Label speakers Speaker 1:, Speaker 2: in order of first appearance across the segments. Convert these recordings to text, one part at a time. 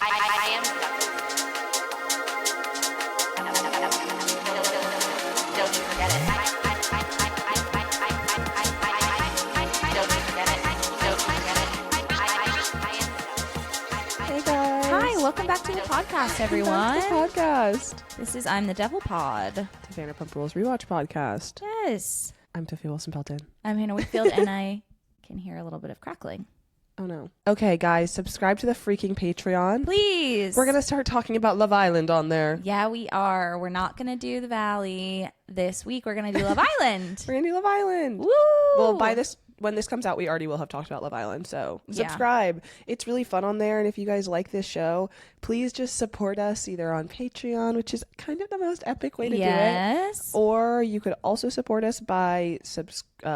Speaker 1: I am. Don't you forget it. Don't you forget it. Don't you forget it.
Speaker 2: Hey guys.
Speaker 3: Hi, welcome back to the podcast, everyone.
Speaker 2: Back to the podcast.
Speaker 3: This is I'm the Devil Pod.
Speaker 2: The Vanderpump Rules Rewatch podcast.
Speaker 3: Yes.
Speaker 2: I'm Tiffany Wilson-Pelton.
Speaker 3: I'm Hannah Whitfield, and I can hear a little bit of crackling.
Speaker 2: Oh no. Okay, guys, subscribe to the freaking Patreon.
Speaker 3: Please.
Speaker 2: We're gonna start talking about Love Island on there.
Speaker 3: Yeah, we are. We're not going to do the Valley this week. We're going to do Love Island.
Speaker 2: We're gonna do Love Island.
Speaker 3: Woo!
Speaker 2: Well, when this comes out, we already will have talked about Love Island, so subscribe. Yeah. It's really fun on there, and if you guys like this show, please just support us either on Patreon, which is kind of the most epic way to do it, or you could also support us by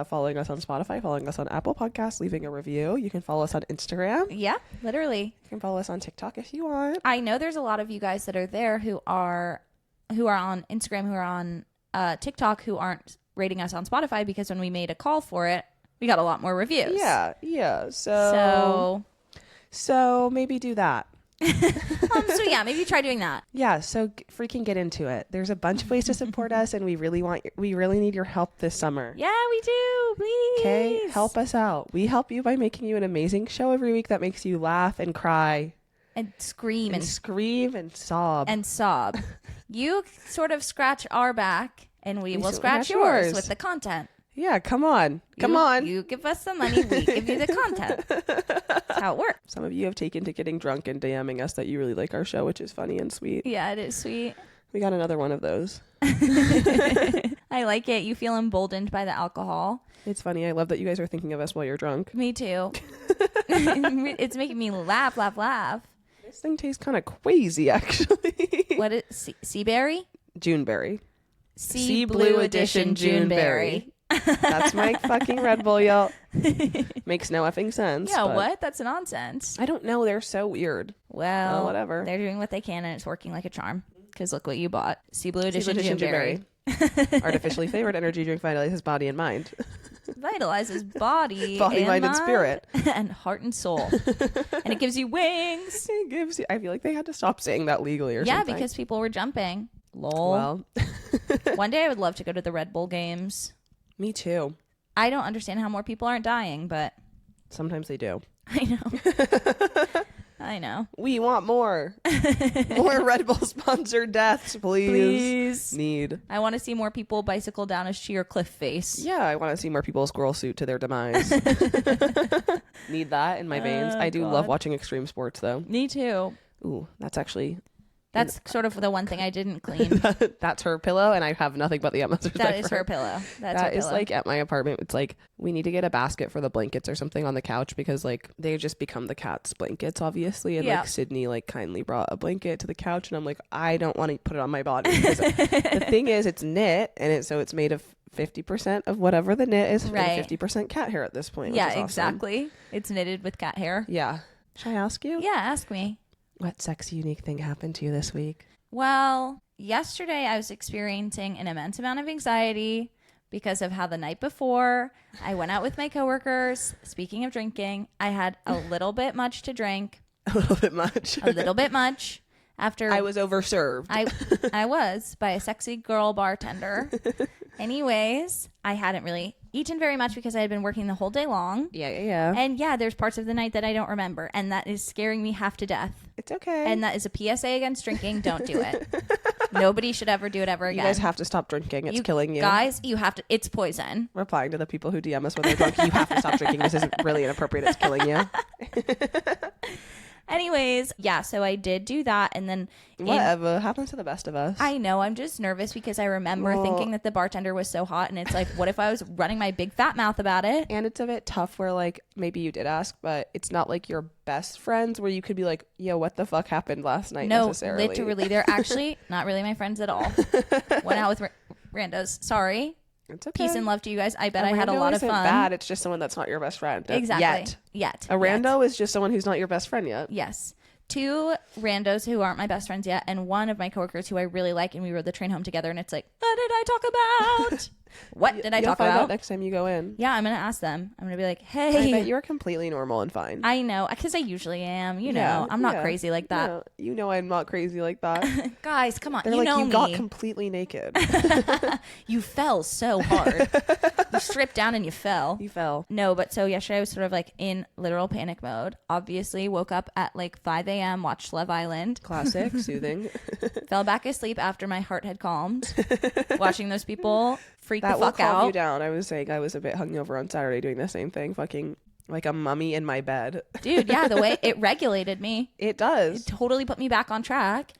Speaker 2: following us on Spotify, following us on Apple Podcasts, leaving a review. You can follow us on Instagram.
Speaker 3: Yeah, literally.
Speaker 2: You can follow us on TikTok if you want.
Speaker 3: I know there's a lot of you guys that are there who are on Instagram, who are on TikTok, who aren't rating us on Spotify, because when we made a call for it, we got a lot more reviews.
Speaker 2: Yeah. So maybe do that.
Speaker 3: So yeah, maybe try doing that.
Speaker 2: Yeah. So freaking get into it. There's a bunch of ways to support us, and we really need your help this summer.
Speaker 3: Yeah, we do. Please.
Speaker 2: Okay, help us out. We help you by making you an amazing show every week that makes you laugh and cry
Speaker 3: and scream and
Speaker 2: sob
Speaker 3: and sob. You sort of scratch our back, and we will scratch yours with the content.
Speaker 2: Yeah, come on.
Speaker 3: You give us the money, we give you the content. That's how it works.
Speaker 2: Some of you have taken to getting drunk and DMing us that you really like our show, which is funny and sweet.
Speaker 3: Yeah, it is sweet.
Speaker 2: We got another one of those.
Speaker 3: I like it. You feel emboldened by the alcohol.
Speaker 2: It's funny. I love that you guys are thinking of us while you're drunk.
Speaker 3: Me too. It's making me laugh.
Speaker 2: This thing tastes kind of crazy, actually.
Speaker 3: What is sea berry?
Speaker 2: Juneberry.
Speaker 3: Sea Blue Edition Juneberry.
Speaker 2: That's my fucking Red Bull, y'all. Makes no effing sense.
Speaker 3: Yeah, what? That's nonsense.
Speaker 2: I don't know. They're so weird.
Speaker 3: Well,
Speaker 2: whatever.
Speaker 3: They're doing what they can, and it's working like a charm. Because look what you bought. Sea Blue Edition Juneberry.
Speaker 2: Artificially flavored energy drink vitalizes body and mind.
Speaker 3: Vitalizes body,
Speaker 2: mind, and spirit.
Speaker 3: And heart and soul. And it gives you wings.
Speaker 2: It gives you... I feel like they had to stop saying that legally or something.
Speaker 3: Yeah, because people were jumping. Lol.
Speaker 2: Well.
Speaker 3: One day I would love to go to the Red Bull games.
Speaker 2: Me too.
Speaker 3: I don't understand how more people aren't dying, but...
Speaker 2: Sometimes they do.
Speaker 3: I know.
Speaker 2: We want more. More Red Bull sponsored deaths, please. Need.
Speaker 3: I want to see more people bicycle down a sheer cliff face.
Speaker 2: Yeah, I want to see more people squirrel suit to their demise. Need that in my veins. I do love watching extreme sports, though.
Speaker 3: Me too.
Speaker 2: Ooh, that's actually...
Speaker 3: That's sort of the one thing I didn't clean.
Speaker 2: That's her pillow, and I have nothing but the atmosphere.
Speaker 3: That is her pillow.
Speaker 2: That is like at my apartment. It's like we need to get a basket for the blankets or something on the couch, because like they just become the cat's blankets, obviously. And like Sydney like kindly brought a blanket to the couch, and I'm like, I don't want to put it on my body. The thing is, it's knit, and it's made of 50% of whatever the knit is, right? And 50% cat hair at this point.
Speaker 3: Yeah,
Speaker 2: awesome.
Speaker 3: Exactly. It's knitted with cat hair.
Speaker 2: Yeah. Should I ask you?
Speaker 3: Yeah, ask me.
Speaker 2: What sexy, unique thing happened to you this week?
Speaker 3: Well, yesterday I was experiencing an immense amount of anxiety because of how the night before I went out with my coworkers. Speaking of drinking, I had a little bit much to drink.
Speaker 2: A little bit much.
Speaker 3: A little bit much. After
Speaker 2: I was overserved.
Speaker 3: I was by a sexy girl bartender. Anyways, I hadn't really eaten very much because I had been working the whole day long.
Speaker 2: Yeah.
Speaker 3: And yeah, there's parts of the night that I don't remember, and that is scaring me half to death.
Speaker 2: It's okay.
Speaker 3: And that is a PSA against drinking. Don't do it. Nobody should ever do it ever again.
Speaker 2: You guys have to stop drinking. It's killing you.
Speaker 3: Guys, you have to. It's poison.
Speaker 2: Replying to the people who DM us when they're drunk, you have to stop drinking. This is really inappropriate. It's killing you.
Speaker 3: Anyways, yeah, so I did do that, and then...
Speaker 2: Whatever. Happens to the best of us.
Speaker 3: I know. I'm just nervous because I remember thinking that the bartender was so hot, and it's like, what if I was running my big fat mouth about it?
Speaker 2: And it's a bit tough where, like, maybe you did ask, but it's not like your best friends where you could be like, yo, what the fuck happened last night necessarily?
Speaker 3: No, literally. They're actually not really my friends at all. Went out with randos. Sorry.
Speaker 2: It's okay.
Speaker 3: Peace and love to you guys. I bet I had a lot of fun.
Speaker 2: Bad. It's just someone that's not your best friend.
Speaker 3: Exactly. Yet.
Speaker 2: A rando is just someone who's not your best friend yet.
Speaker 3: Yes. 2 randos who aren't my best friends yet, and one of my coworkers who I really like, and we rode the train home together, and it's like, what did I talk about? What did I
Speaker 2: You'll
Speaker 3: talk
Speaker 2: find
Speaker 3: about?
Speaker 2: out next time you go in.
Speaker 3: Yeah, I'm going to ask them. I'm going to be like,
Speaker 2: I
Speaker 3: hey.
Speaker 2: bet you're completely normal and fine.
Speaker 3: I know, because I usually am. You know, I'm not crazy like that.
Speaker 2: No, you know I'm not crazy like that.
Speaker 3: Guys, come on.
Speaker 2: They're
Speaker 3: you
Speaker 2: like,
Speaker 3: know
Speaker 2: you
Speaker 3: me.
Speaker 2: got completely naked.
Speaker 3: You fell so hard. You stripped down and you fell.
Speaker 2: You fell.
Speaker 3: No, but so yesterday I was sort of like in literal panic mode. Obviously, woke up at like 5 a.m., watched Love Island.
Speaker 2: Classic, soothing.
Speaker 3: Fell back asleep after my heart had calmed. Watching those people freak
Speaker 2: That
Speaker 3: the
Speaker 2: will
Speaker 3: fuck
Speaker 2: calm
Speaker 3: out.
Speaker 2: you down. I was saying I was a bit hungover on Saturday doing the same thing, fucking like a mummy in my bed.
Speaker 3: Dude, yeah, the way it regulated me.
Speaker 2: It does.
Speaker 3: It totally put me back on track.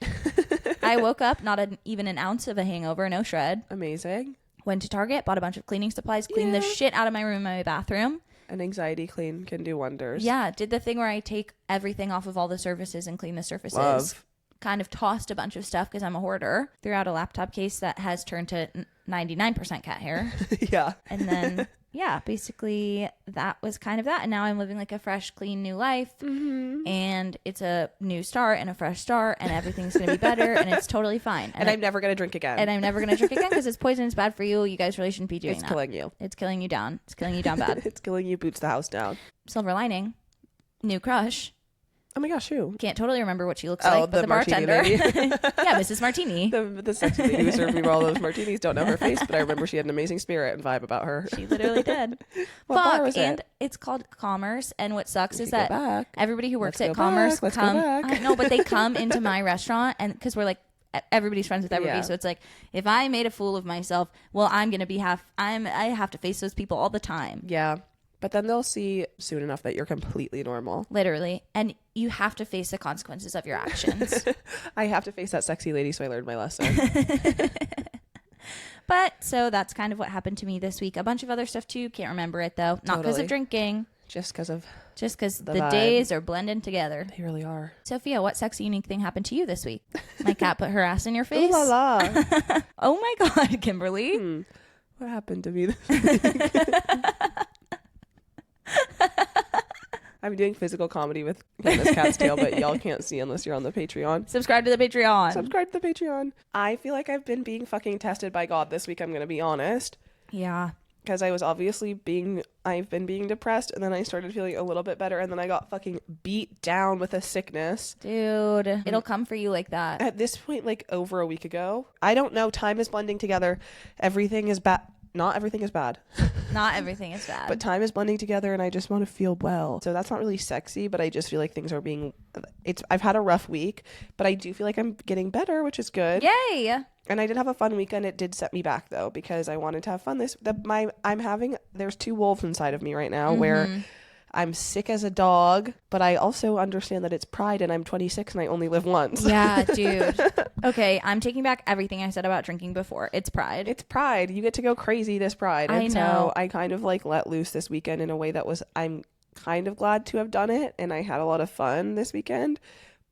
Speaker 3: I woke up, not even an ounce of a hangover, no shred.
Speaker 2: Amazing.
Speaker 3: Went to Target, bought a bunch of cleaning supplies, cleaned the shit out of my room and my bathroom.
Speaker 2: An anxiety clean can do wonders.
Speaker 3: Yeah, did the thing where I take everything off of all the surfaces and clean the surfaces.
Speaker 2: Love.
Speaker 3: Kind of tossed a bunch of stuff because I'm a hoarder. Threw out a laptop case that has turned to 99% cat hair.
Speaker 2: Yeah.
Speaker 3: And then, yeah, basically that was kind of that. And now I'm living like a fresh, clean new life.
Speaker 2: Mm-hmm.
Speaker 3: And it's a new start and a fresh start and everything's going to be better and it's totally fine.
Speaker 2: And I'm never going to drink again.
Speaker 3: And I'm never going to drink again because it's poison. It's bad for you. You guys really shouldn't be doing
Speaker 2: It's
Speaker 3: that.
Speaker 2: killing you.
Speaker 3: It's killing you down. It's killing you down bad.
Speaker 2: It's killing you, boots the house down.
Speaker 3: Silver lining. New crush.
Speaker 2: Oh my gosh, who?
Speaker 3: Can't totally remember what she looks
Speaker 2: Oh,
Speaker 3: like, but
Speaker 2: the
Speaker 3: the
Speaker 2: martini
Speaker 3: bartender.
Speaker 2: lady.
Speaker 3: Yeah, Mrs. Martini.
Speaker 2: The sexy lady who served me all those martinis. Don't know her face, but I remember she had an amazing spirit and vibe about her.
Speaker 3: She literally did.
Speaker 2: What bar was
Speaker 3: And
Speaker 2: it?
Speaker 3: it's called Commerce. And what sucks is
Speaker 2: could go
Speaker 3: that
Speaker 2: back.
Speaker 3: everybody who works
Speaker 2: Let's
Speaker 3: at
Speaker 2: go
Speaker 3: Commerce
Speaker 2: back. Let's go
Speaker 3: come.
Speaker 2: back.
Speaker 3: I know, but they come into my restaurant, and because we're like everybody's friends with everybody,
Speaker 2: Yeah.
Speaker 3: so it's like if I made a fool of myself, well, I'm gonna be I have to face those people all the time.
Speaker 2: Yeah. But then they'll see soon enough that you're completely normal.
Speaker 3: Literally. And you have to face the consequences of your actions.
Speaker 2: I have to face that sexy lady, so I learned my lesson.
Speaker 3: But so that's kind of what happened to me this week. A bunch of other stuff too. Can't remember it though. Not because
Speaker 2: Totally.
Speaker 3: of drinking.
Speaker 2: Just because of...
Speaker 3: Just because
Speaker 2: The
Speaker 3: the
Speaker 2: vibe.
Speaker 3: days are blending together.
Speaker 2: They really are.
Speaker 3: Sophia, what sexy unique thing happened to you this week? My cat put her ass in your face.
Speaker 2: Ooh la la.
Speaker 3: Oh my God, Kimberly.
Speaker 2: What happened to me this week? I'm doing physical comedy with Candace Cat's Tail, but y'all can't see unless you're on the Patreon.
Speaker 3: Subscribe to the Patreon.
Speaker 2: Subscribe to the Patreon. I feel like I've been being fucking tested by God this week, I'm going to be honest.
Speaker 3: Yeah.
Speaker 2: Because I was obviously I've been being depressed, and then I started feeling a little bit better, and then I got fucking beat down with a sickness.
Speaker 3: Dude, it'll come for you like that.
Speaker 2: At this point, like over a week ago, I don't know, time is blending together. Everything is bad. Not everything is bad.
Speaker 3: Not everything is bad.
Speaker 2: But time is blending together and I just want to feel well. So that's not really sexy, but I just feel like things are I've had a rough week, but I do feel like I'm getting better, which is good.
Speaker 3: Yay!
Speaker 2: And I did have a fun weekend. It did set me back though, because I wanted to have fun. There's two wolves inside of me right now where I'm sick as a dog, but I also understand that it's pride and I'm 26 and I only live once.
Speaker 3: Yeah, dude. Okay, I'm taking back everything I said about drinking before. It's pride.
Speaker 2: It's pride. You get to go crazy this pride.
Speaker 3: I
Speaker 2: And
Speaker 3: know.
Speaker 2: so I kind of like let loose this weekend in a way that I'm kind of glad to have done it. And I had a lot of fun this weekend,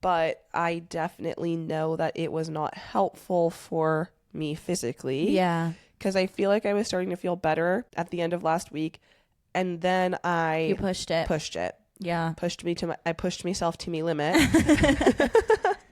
Speaker 2: but I definitely know that it was not helpful for me physically.
Speaker 3: Yeah.
Speaker 2: Because I feel like I was starting to feel better at the end of last week. And then
Speaker 3: You pushed it. Yeah.
Speaker 2: I pushed myself to me limit.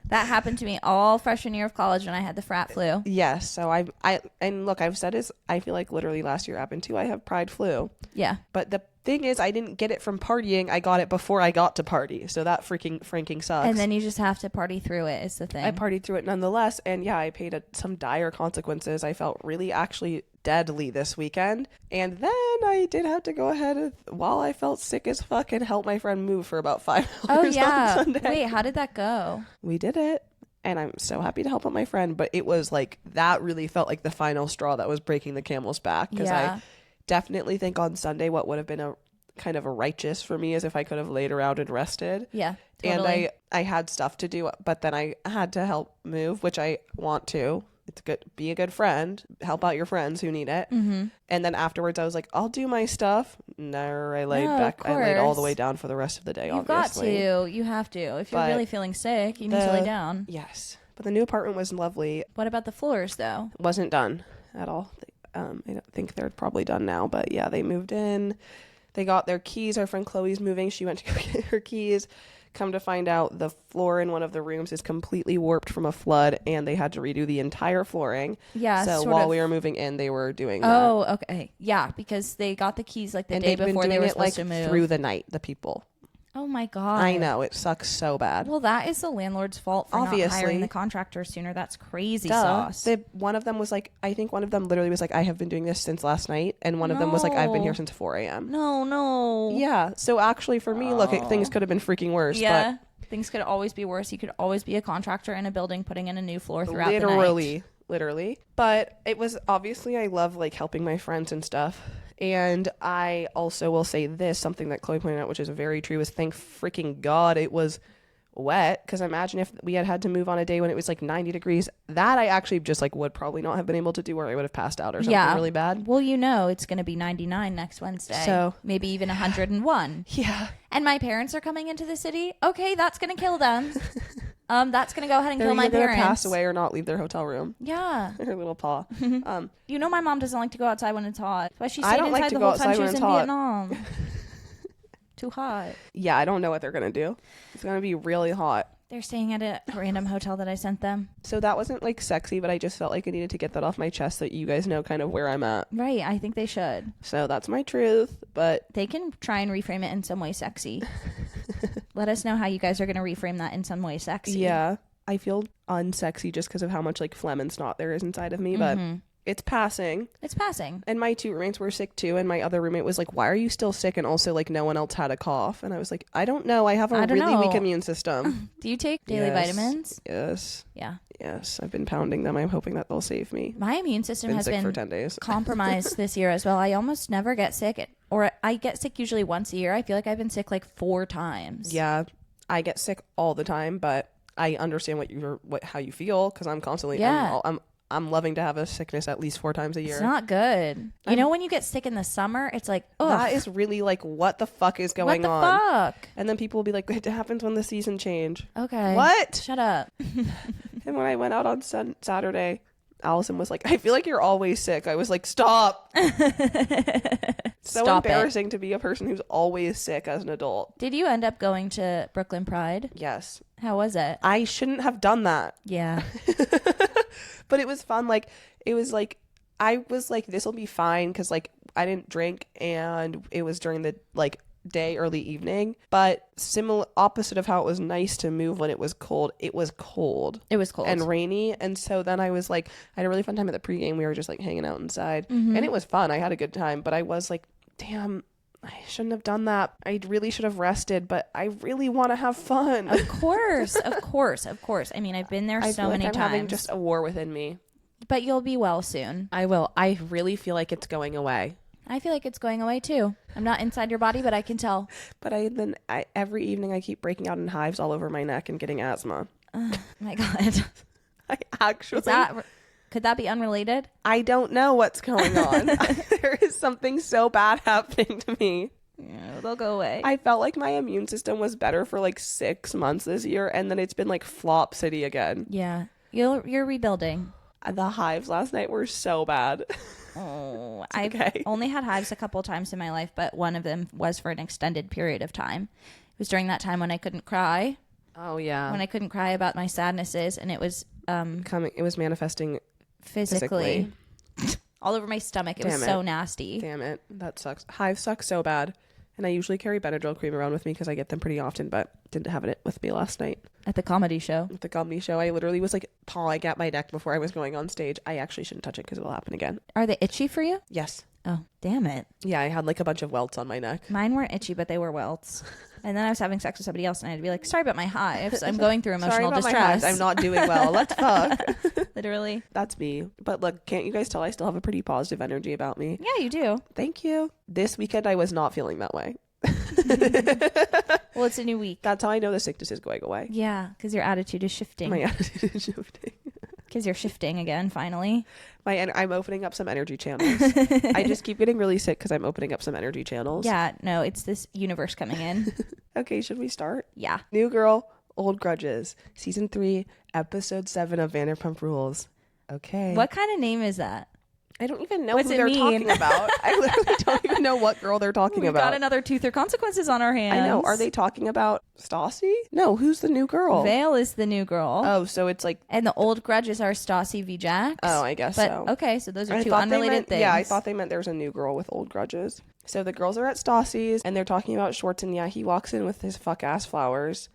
Speaker 3: That happened to me all freshman year of college when I had the frat flu.
Speaker 2: Yes. So I've said is I feel like literally last year happened too. I have pride flu.
Speaker 3: Yeah.
Speaker 2: But the thing is, I didn't get it from partying. I got it before I got to party. So that franking sucks.
Speaker 3: And then you just have to party through it is the thing.
Speaker 2: I partied through it nonetheless. And yeah, I paid some dire consequences. I felt really actually deadly this weekend. And then I did have to go ahead while I felt sick as fuck and help my friend move for about 5 hours
Speaker 3: Oh, yeah.
Speaker 2: on Sunday.
Speaker 3: Wait, how did that go?
Speaker 2: We did it. And I'm so happy to help out my friend. But it was like, that really felt like the final straw that was breaking the camel's back. Because
Speaker 3: Yeah.
Speaker 2: I definitely think on Sunday what would have been a kind of a righteous for me is if I could have laid around and rested.
Speaker 3: Yeah, totally.
Speaker 2: And I had stuff to do, but then I had to help move, which I want to. It's good. Be a good friend. Help out your friends who need it.
Speaker 3: Mm-hmm.
Speaker 2: And then afterwards, I was like, I'll do my stuff. No, I laid
Speaker 3: No,
Speaker 2: back.
Speaker 3: of
Speaker 2: I laid all the
Speaker 3: course.
Speaker 2: way down for the rest of the day.
Speaker 3: You've
Speaker 2: Obviously.
Speaker 3: got to. You have to. If you're
Speaker 2: But
Speaker 3: really feeling sick, you need to lay down.
Speaker 2: Yes, but the new apartment was lovely.
Speaker 3: What about the floors, though?
Speaker 2: Wasn't done at all. I don't think they're probably done now, but yeah, they moved in. They got their keys. Our friend Chloe's moving. She went to go get her keys. Come to find out, the floor in one of the rooms is completely warped from a flood, and they had to redo the entire flooring.
Speaker 3: Yeah.
Speaker 2: So while we were moving in, they were doing that.
Speaker 3: Oh, okay. Yeah, because they got the keys like the day before they were supposed to move.
Speaker 2: Through the night, the people.
Speaker 3: Oh my God.
Speaker 2: I know, it sucks so bad.
Speaker 3: Well, that is the landlord's fault for not hiring the contractor sooner. That's crazy sauce.
Speaker 2: One of them was like, I think one of them literally was like, I have been doing this since last night. And one of them was like, I've been here since 4 a.m.
Speaker 3: No.
Speaker 2: Yeah. So actually for me, look, things could have been freaking worse.
Speaker 3: Yeah. But things could always be worse. You could always be a contractor in a building putting in a new floor throughout the night.
Speaker 2: Literally. But it was obviously, I love like helping my friends and stuff. And I also will say this, something that Chloe pointed out, which is very true, is thank freaking God it was wet. Because imagine if we had to move on a day when it was like 90 degrees. That I actually just like would probably not have been able to do, or I would have passed out or something really bad.
Speaker 3: Well, it's going to be 99 next Wednesday. So maybe even 101.
Speaker 2: Yeah.
Speaker 3: And my parents are coming into the city. Okay, that's going to kill them. That's going to go ahead and kill my parents. They're going to
Speaker 2: pass away or not leave their hotel room.
Speaker 3: Yeah.
Speaker 2: Her little paw.
Speaker 3: My mom doesn't like to go outside when it's hot. But she stayed
Speaker 2: inside
Speaker 3: like the whole time she was in Vietnam. Too hot.
Speaker 2: Yeah, I don't know what they're going to do. It's going to be really hot.
Speaker 3: They're staying at a random hotel that I sent them.
Speaker 2: So that wasn't like sexy, but I just felt like I needed to get that off my chest so that you guys know kind of where I'm at.
Speaker 3: Right. I think they should.
Speaker 2: So that's my truth, but
Speaker 3: they can try and reframe it in some way sexy. Let us know how you guys are going to reframe that in some way sexy.
Speaker 2: Yeah. I feel unsexy just because of how much like phlegm and snot there is inside of me, but it's passing.
Speaker 3: It's passing.
Speaker 2: And my 2 roommates were sick too, and my other roommate was like, why are you still sick? And also like no one else had a cough. And I was like, I don't know. I have a really weak immune system.
Speaker 3: Do you take daily vitamins?
Speaker 2: Yes.
Speaker 3: Yeah.
Speaker 2: Yes. I've been pounding them. I'm hoping that they'll save me.
Speaker 3: My immune system has been
Speaker 2: for 10 days.
Speaker 3: compromised this year as well. I almost never get sick, or I get sick usually once a year. I feel like I've been sick like 4 times.
Speaker 2: Yeah. I get sick all the time, but I understand how you feel, because I'm constantly I'm loving to have a sickness at least 4 times a year.
Speaker 3: It's not good. When you get sick in the summer, it's like, oh,
Speaker 2: that is really like, what the fuck is going on?
Speaker 3: What the fuck?
Speaker 2: And then people will be like, it happens when the season change.
Speaker 3: Okay.
Speaker 2: What?
Speaker 3: Shut up.
Speaker 2: And when I went out on Saturday, Allison was like, I feel like you're always sick. I was like, stop. So embarrassing to be a person who's always sick as an adult.
Speaker 3: Did you end up going to Brooklyn Pride?
Speaker 2: Yes.
Speaker 3: How was it?
Speaker 2: I shouldn't have done that.
Speaker 3: Yeah.
Speaker 2: But it was fun. Like, it was like, I was like, this will be fine, because like I didn't drink, and it was during the like day, early evening. But opposite of how it was nice to move when it was cold, it was cold. It was cold and rainy. And so then I was like, I had a really fun time at the pregame. We were just like hanging out inside, and it was fun. I had a good time, but I was like, damn, I shouldn't have done that. I really should have rested, but I really want to have fun.
Speaker 3: Of course. I mean, I've been there so many times. I'm having
Speaker 2: just a war within me.
Speaker 3: But you'll be well soon.
Speaker 2: I will. I really feel like it's going away.
Speaker 3: I feel like it's going away too. I'm not inside your body, but I can tell.
Speaker 2: But every evening I keep breaking out in hives all over my neck and getting asthma.
Speaker 3: Oh my God.
Speaker 2: I actually...
Speaker 3: Could that be unrelated?
Speaker 2: I don't know what's going on. There is something so bad happening to me.
Speaker 3: Yeah, they'll go away.
Speaker 2: I felt like my immune system was better for like 6 months this year, and then it's been like flop city again.
Speaker 3: Yeah. You're rebuilding.
Speaker 2: The hives last night were so bad.
Speaker 3: Oh, I've only had hives a couple times in my life, but one of them was for an extended period of time. It was during that time when I couldn't cry.
Speaker 2: Oh, yeah.
Speaker 3: When I couldn't cry about my sadnesses, and it was...
Speaker 2: it was manifesting...
Speaker 3: Physically. All over my stomach. It was so nasty.
Speaker 2: Damn it. That sucks. Hives suck so bad. And I usually carry Benadryl cream around with me because I get them pretty often, but didn't have it with me last night.
Speaker 3: At the comedy show?
Speaker 2: At the comedy show. I literally was like pawing at my neck before I was going on stage. I actually shouldn't touch it because it will happen again.
Speaker 3: Are they itchy for you?
Speaker 2: Yes.
Speaker 3: Oh, damn it.
Speaker 2: Yeah, I had like a bunch of welts on my neck.
Speaker 3: Mine weren't itchy, but they were welts. And then I was having sex with somebody else, and I had to be like, sorry about my hives. I'm going through emotional distress. My hives.
Speaker 2: I'm not doing well. Let's fuck.
Speaker 3: Literally.
Speaker 2: That's me. But look, can't you guys tell I still have a pretty positive energy about me?
Speaker 3: Yeah, you do.
Speaker 2: Thank you. This weekend, I was not feeling that way.
Speaker 3: Well, it's a new week.
Speaker 2: That's how I know the sickness is going away.
Speaker 3: Yeah, because your attitude is shifting.
Speaker 2: My attitude is shifting.
Speaker 3: Because you're shifting again, finally.
Speaker 2: I'm opening up some energy channels. I just keep getting really sick because I'm opening up some energy channels.
Speaker 3: Yeah, no, it's this universe coming in.
Speaker 2: Okay, should we start?
Speaker 3: Yeah.
Speaker 2: New Girl, Old Grudges, Season 3, Episode 7 of Vanderpump Rules. Okay.
Speaker 3: What kind of name is that?
Speaker 2: I don't even know
Speaker 3: What's
Speaker 2: who
Speaker 3: it
Speaker 2: they're
Speaker 3: mean?
Speaker 2: talking about. I literally don't even know what girl they're talking
Speaker 3: We've
Speaker 2: about.
Speaker 3: got another Tooth or Consequences on our hands.
Speaker 2: I know. Are they talking about Stassi? No, who's the new girl?
Speaker 3: Vail is the new girl.
Speaker 2: Oh, so it's like...
Speaker 3: And the old grudges are Stassi v. Jax.
Speaker 2: Oh, I guess
Speaker 3: but,
Speaker 2: so.
Speaker 3: Okay, so those are
Speaker 2: I
Speaker 3: two
Speaker 2: thought they
Speaker 3: unrelated
Speaker 2: meant-
Speaker 3: things.
Speaker 2: Yeah, I thought they meant there's a new girl with old grudges. So the girls are at Stassi's, and they're talking about Schwartz, and yeah, he walks in with his fuck-ass flowers.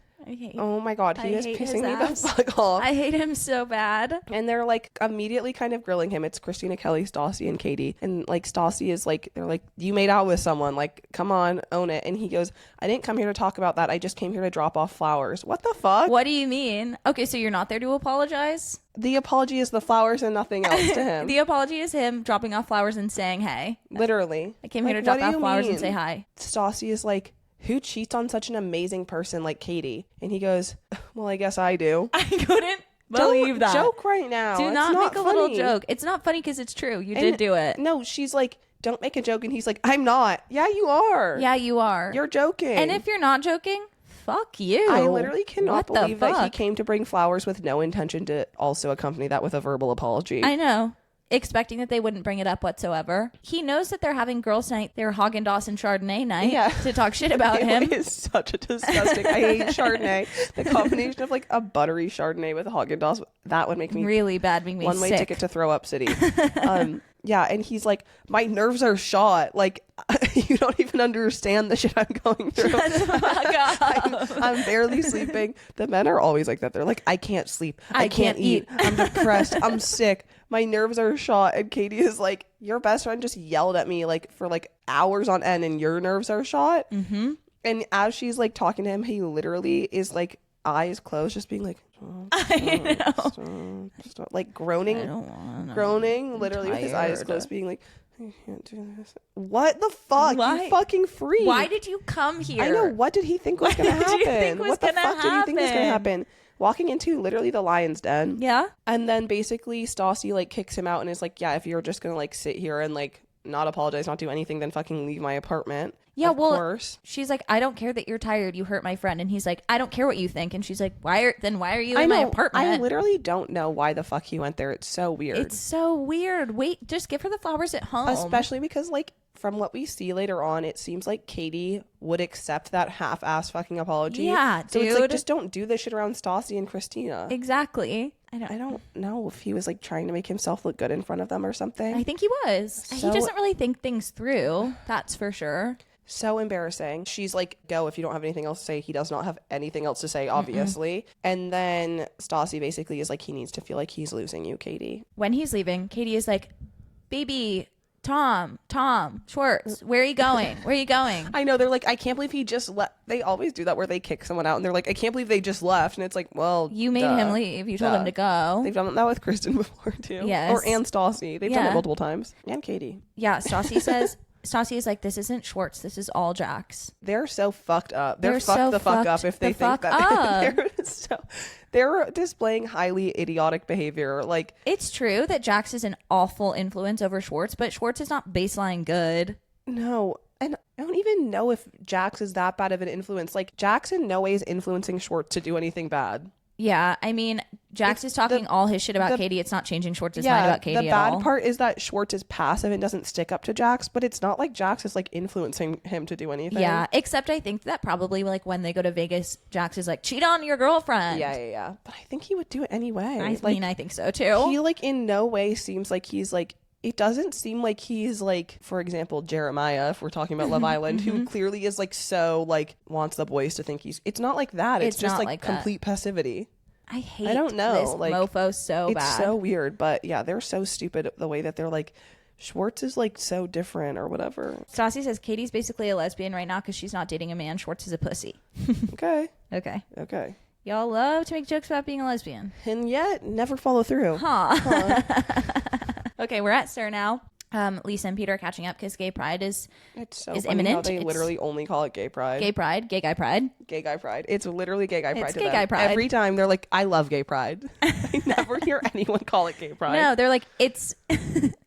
Speaker 2: Oh my god, he is pissing me the fuck off.
Speaker 3: I hate him so bad.
Speaker 2: And they're like immediately kind of grilling him. It's Christina, Kelly, Stassi, and Katie. And like Stassi is like, they're like, you made out with someone. Like, come on, own it. And he goes, I didn't come here to talk about that. I just came here to drop off flowers. What the fuck?
Speaker 3: What do you mean? Okay, so you're not there to apologize?
Speaker 2: The apology is the flowers and nothing else to him.
Speaker 3: The apology is him dropping off flowers and saying, hey.
Speaker 2: Literally.
Speaker 3: I came here
Speaker 2: Like,
Speaker 3: to drop
Speaker 2: what do
Speaker 3: off
Speaker 2: you
Speaker 3: flowers and
Speaker 2: mean?
Speaker 3: say hi.
Speaker 2: Stassi is like, who cheats on such an amazing person like Katie? And he goes, well, I guess I do.
Speaker 3: I couldn't believe that.
Speaker 2: Don't joke right now.
Speaker 3: Do
Speaker 2: It's
Speaker 3: not make a little
Speaker 2: funny.
Speaker 3: joke. It's not funny because it's true. You
Speaker 2: And
Speaker 3: did do it.
Speaker 2: No, she's like, don't make a joke. And he's like, I'm not. Yeah, you are.
Speaker 3: Yeah, you are.
Speaker 2: You're joking.
Speaker 3: And if you're not joking, fuck you.
Speaker 2: I literally cannot
Speaker 3: What the
Speaker 2: believe that he
Speaker 3: fuck?
Speaker 2: came to bring flowers with no intention to also accompany that with a verbal apology.
Speaker 3: I know. Expecting that they wouldn't bring it up whatsoever. He knows that they're having girls' night, their Haagen-Dazs and Chardonnay night,
Speaker 2: Yeah.
Speaker 3: to talk shit about him.
Speaker 2: It is such a disgusting. I hate Chardonnay. The combination of like a buttery Chardonnay with Haagen-Dazs, that would make me
Speaker 3: Really bad, make me
Speaker 2: one-way
Speaker 3: sick.
Speaker 2: ticket to throw up city. Yeah, and he's like, my nerves are shot. Like, you don't even understand the shit I'm going through. I'm barely sleeping. The men are always like that. They're like, I can't sleep. I can't eat. I'm depressed. I'm sick. My nerves are shot. And Katie is like, your best friend just yelled at me like for like hours on end and your nerves are shot. Mm-hmm. And as she's like talking to him, he literally is like eyes closed, just being like, stop, like groaning, literally with his eyes closed, being like, I can't do this. What the fuck?
Speaker 3: Why?
Speaker 2: You fucking freak.
Speaker 3: Why did you come here?
Speaker 2: I know. What did he think was going to
Speaker 3: What did you think
Speaker 2: happen?
Speaker 3: was
Speaker 2: What the
Speaker 3: gonna
Speaker 2: fuck did he think was going to
Speaker 3: happen?
Speaker 2: happen? Walking into literally the lion's den.
Speaker 3: Yeah?
Speaker 2: And then basically Stassi like kicks him out and is like, yeah, if you're just going to like sit here and like not apologize, not do anything, then fucking leave my apartment.
Speaker 3: Yeah,
Speaker 2: of course.
Speaker 3: she's like, I don't care that you're tired. You hurt my friend. And he's like, I don't care what you think. And she's like, why are you in my apartment?
Speaker 2: I literally don't know why the fuck he went there. It's so weird.
Speaker 3: It's so weird. Wait, just give her the flowers at home.
Speaker 2: Especially because like from what we see later on, it seems like Katie would accept that half-ass fucking apology.
Speaker 3: Yeah,
Speaker 2: So it's like,
Speaker 3: dude.
Speaker 2: just don't do this shit around Stassi and Christina.
Speaker 3: Exactly.
Speaker 2: I don't know if he was like trying to make himself look good in front of them or something.
Speaker 3: I think he was. He
Speaker 2: So-
Speaker 3: doesn't really think things through. That's for sure.
Speaker 2: So embarrassing. She's like, go if you don't have anything else to say. He does not have anything else to say, obviously. And then Stassi basically is like, he needs to feel like he's losing you, Katie.
Speaker 3: When he's leaving, Katie is like, baby, Tom, Schwartz, where are you going? Where are you going?
Speaker 2: I know. They're like, I can't believe he just left. They always do that where they kick someone out and they're like, I can't believe they just left. And it's like, well,
Speaker 3: You made him leave. You told him to go.
Speaker 2: They've done that with Kristen before too.
Speaker 3: Yes.
Speaker 2: Or and Stassi. They've done
Speaker 3: Yeah.
Speaker 2: it multiple times. And Katie.
Speaker 3: Yeah, Stassi is like, this isn't Schwartz. This is all Jax.
Speaker 2: They're so fucked up.
Speaker 3: They're
Speaker 2: They're fucked
Speaker 3: so
Speaker 2: the fuck up
Speaker 3: fucked
Speaker 2: if they
Speaker 3: the
Speaker 2: think
Speaker 3: fuck
Speaker 2: that
Speaker 3: up.
Speaker 2: they're displaying highly idiotic behavior. Like,
Speaker 3: It's true that Jax is an awful influence over Schwartz, but Schwartz is not baseline good.
Speaker 2: no. And I don't even know if Jax is that bad of an influence. Like, Jax in no way is influencing Schwartz to do anything bad.
Speaker 3: Yeah, I mean, Jax is talking all his shit about Katie. It's not changing Schwartz's mind about Katie
Speaker 2: the
Speaker 3: at
Speaker 2: bad
Speaker 3: all.
Speaker 2: part is that Schwartz is passive and doesn't stick up to Jax, but it's not like Jax is like influencing him to do anything.
Speaker 3: Yeah, except I think that probably like when they go to Vegas, Jax is like, cheat on your girlfriend.
Speaker 2: Yeah. But I think he would do it anyway.
Speaker 3: I think so too.
Speaker 2: He like in no way seems like he's like, it doesn't seem like he's like, for example, Jeremiah, if we're talking about Love Island, who clearly is like so like wants the boys to think he's, it's not like that. It's just
Speaker 3: not
Speaker 2: like
Speaker 3: like that.
Speaker 2: complete passivity.
Speaker 3: I hate
Speaker 2: I don't know,
Speaker 3: this
Speaker 2: like,
Speaker 3: mofo so
Speaker 2: It's
Speaker 3: bad.
Speaker 2: so weird, but yeah, they're so stupid the way that they're like, Schwartz is like so different or whatever.
Speaker 3: Stassi says Katie's basically a lesbian right now because she's not dating a man. Schwartz is a pussy.
Speaker 2: Okay.
Speaker 3: Okay. Y'all love to make jokes about being a lesbian.
Speaker 2: And yet never follow through.
Speaker 3: Okay, we're at Sir now. Lisa and Peter are catching up because gay pride is
Speaker 2: funny
Speaker 3: imminent.
Speaker 2: how they
Speaker 3: It's
Speaker 2: literally only call it gay pride.
Speaker 3: gay pride, gay guy pride.
Speaker 2: Gay guy pride. It's literally gay guy pride
Speaker 3: It's
Speaker 2: to
Speaker 3: gay
Speaker 2: them.
Speaker 3: guy pride.
Speaker 2: Every time they're like, I love gay pride. I never hear anyone call it gay pride.
Speaker 3: No, they're like, it's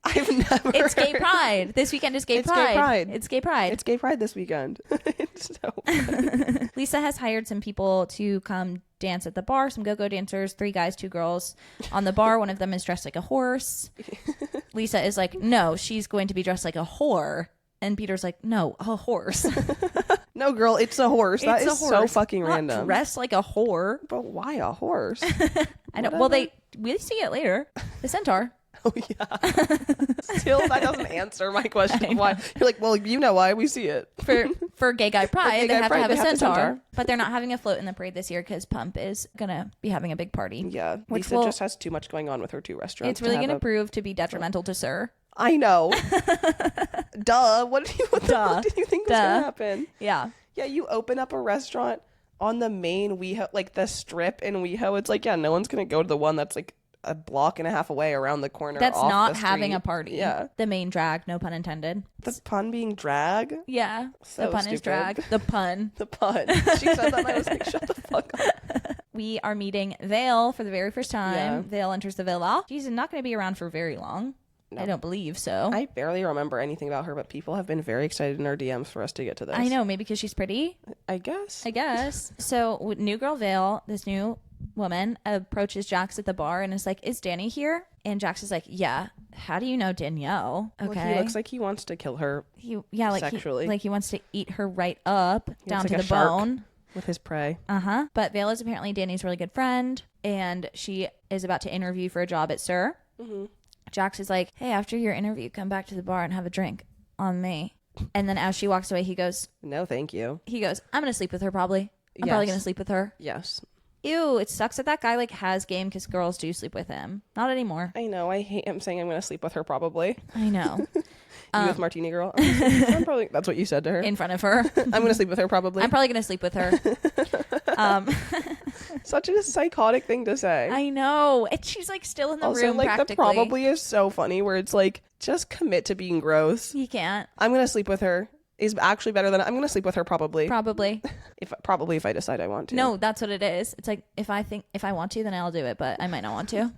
Speaker 2: I've never
Speaker 3: it's gay pride. This weekend is gay
Speaker 2: It's
Speaker 3: pride.
Speaker 2: gay pride.
Speaker 3: It's gay pride.
Speaker 2: It's gay pride this weekend. It's so funny.
Speaker 3: Lisa has hired some people to come dance at the bar, some go-go dancers, 3 guys, 2 girls on the bar. One of them is dressed like a horse. Lisa is like, no, she's going to be dressed like a whore. And Peter's like, no, a horse.
Speaker 2: No, girl, it's a horse. That is so fucking
Speaker 3: Not
Speaker 2: random.
Speaker 3: dressed like a whore.
Speaker 2: But why a horse?
Speaker 3: I know. Well, we see it later. The centaur.
Speaker 2: Oh, yeah. Still, that doesn't answer my question. Why? You're like, well, you know why we see it.
Speaker 3: For gay guy pride, they have to have a centaur.
Speaker 2: centaur.
Speaker 3: But they're not having a float in the parade this year because Pump is going to be having a big party.
Speaker 2: Yeah.
Speaker 3: Which
Speaker 2: Lisa just has too much going on with her 2 restaurants.
Speaker 3: It's really going to prove to be detrimental to Sir.
Speaker 2: I know. Duh. What did you think was going to happen?
Speaker 3: Yeah.
Speaker 2: Yeah, you open up a restaurant on the main WeHo, like the strip in WeHo. It's like, yeah, no one's going to go to the one that's like a block and a half away around the corner.
Speaker 3: That's
Speaker 2: off
Speaker 3: not
Speaker 2: the
Speaker 3: having
Speaker 2: street.
Speaker 3: a party.
Speaker 2: Yeah.
Speaker 3: The main drag, no pun intended.
Speaker 2: The pun being drag?
Speaker 3: Yeah.
Speaker 2: So
Speaker 3: the pun is
Speaker 2: stupid.
Speaker 3: drag. The pun.
Speaker 2: The pun. She said that and I was like, shut the fuck up.
Speaker 3: We are meeting Vail for the very first time.
Speaker 2: Yeah.
Speaker 3: Vail enters the villa. She's not going to be around for very long. No. I don't believe so.
Speaker 2: I barely remember anything about her, but people have been very excited in our DMs for us to get to this.
Speaker 3: I know, maybe because she's pretty.
Speaker 2: I guess.
Speaker 3: So new girl Vail, this new woman, approaches Jax at the bar and is like, is Danny here? And Jax is like, yeah. How do you know Danielle? Okay.
Speaker 2: Well, he looks like he wants to kill her sexually.
Speaker 3: He wants to eat her right up, down to
Speaker 2: like
Speaker 3: the bone.
Speaker 2: With his prey.
Speaker 3: Uh-huh. But Vail is apparently Danny's really good friend, and she is about to interview for a job at Sir. Mm-hmm. Jax is like, hey, after your interview, come back to the bar and have a drink on me. And then as she walks away, he goes,
Speaker 2: no, thank you.
Speaker 3: He goes, I'm going to sleep with her probably. I'm probably going to sleep with her.
Speaker 2: Yes.
Speaker 3: Ew, it sucks that guy like has game because girls do sleep with him. Not anymore.
Speaker 2: I know. I hate him saying I'm going to sleep with her probably.
Speaker 3: I know.
Speaker 2: You with Martini Girl? I'm probably, that's what you said to her.
Speaker 3: In front of her.
Speaker 2: I'm going to sleep with her probably.
Speaker 3: I'm probably going to sleep with her.
Speaker 2: Such a psychotic thing to say.
Speaker 3: I know. And she's like still in the
Speaker 2: also,
Speaker 3: room
Speaker 2: like,
Speaker 3: practically.
Speaker 2: the probably is so funny where it's like, just commit to being gross.
Speaker 3: He can't.
Speaker 2: I'm going to sleep with her is actually better than I'm going to sleep with her probably.
Speaker 3: Probably.
Speaker 2: If I decide I want to.
Speaker 3: No, that's what it is. It's like if I want to, then I'll do it, but I might not want to.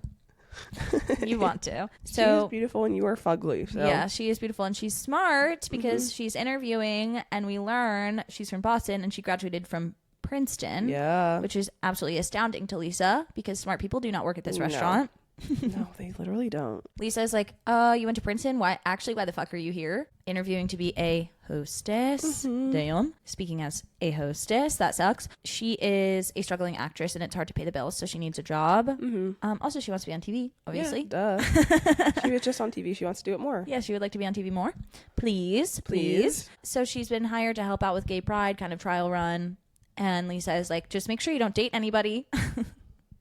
Speaker 3: You want to. So
Speaker 2: she is beautiful and you are fugly. So.
Speaker 3: Yeah, she is beautiful and she's smart because she's interviewing and we learn she's from Boston and she graduated from Princeton.
Speaker 2: Yeah.
Speaker 3: Which is absolutely astounding to Lisa because smart people do not work at this restaurant.
Speaker 2: No, they literally don't.
Speaker 3: Lisa's like, you went to Princeton? Why the fuck are you here? Interviewing to be a hostess. Damn. Speaking as a hostess, that sucks. She is a struggling actress and it's hard to pay the bills, so she needs a job. Also, she wants to be on TV, obviously.
Speaker 2: Yeah, duh. She was just on TV. She wants to do it more.
Speaker 3: Yeah, she would like to be on TV more. Please. So she's been hired to help out with Gay Pride, kind of trial run. And Lisa is like, just make sure you don't date anybody.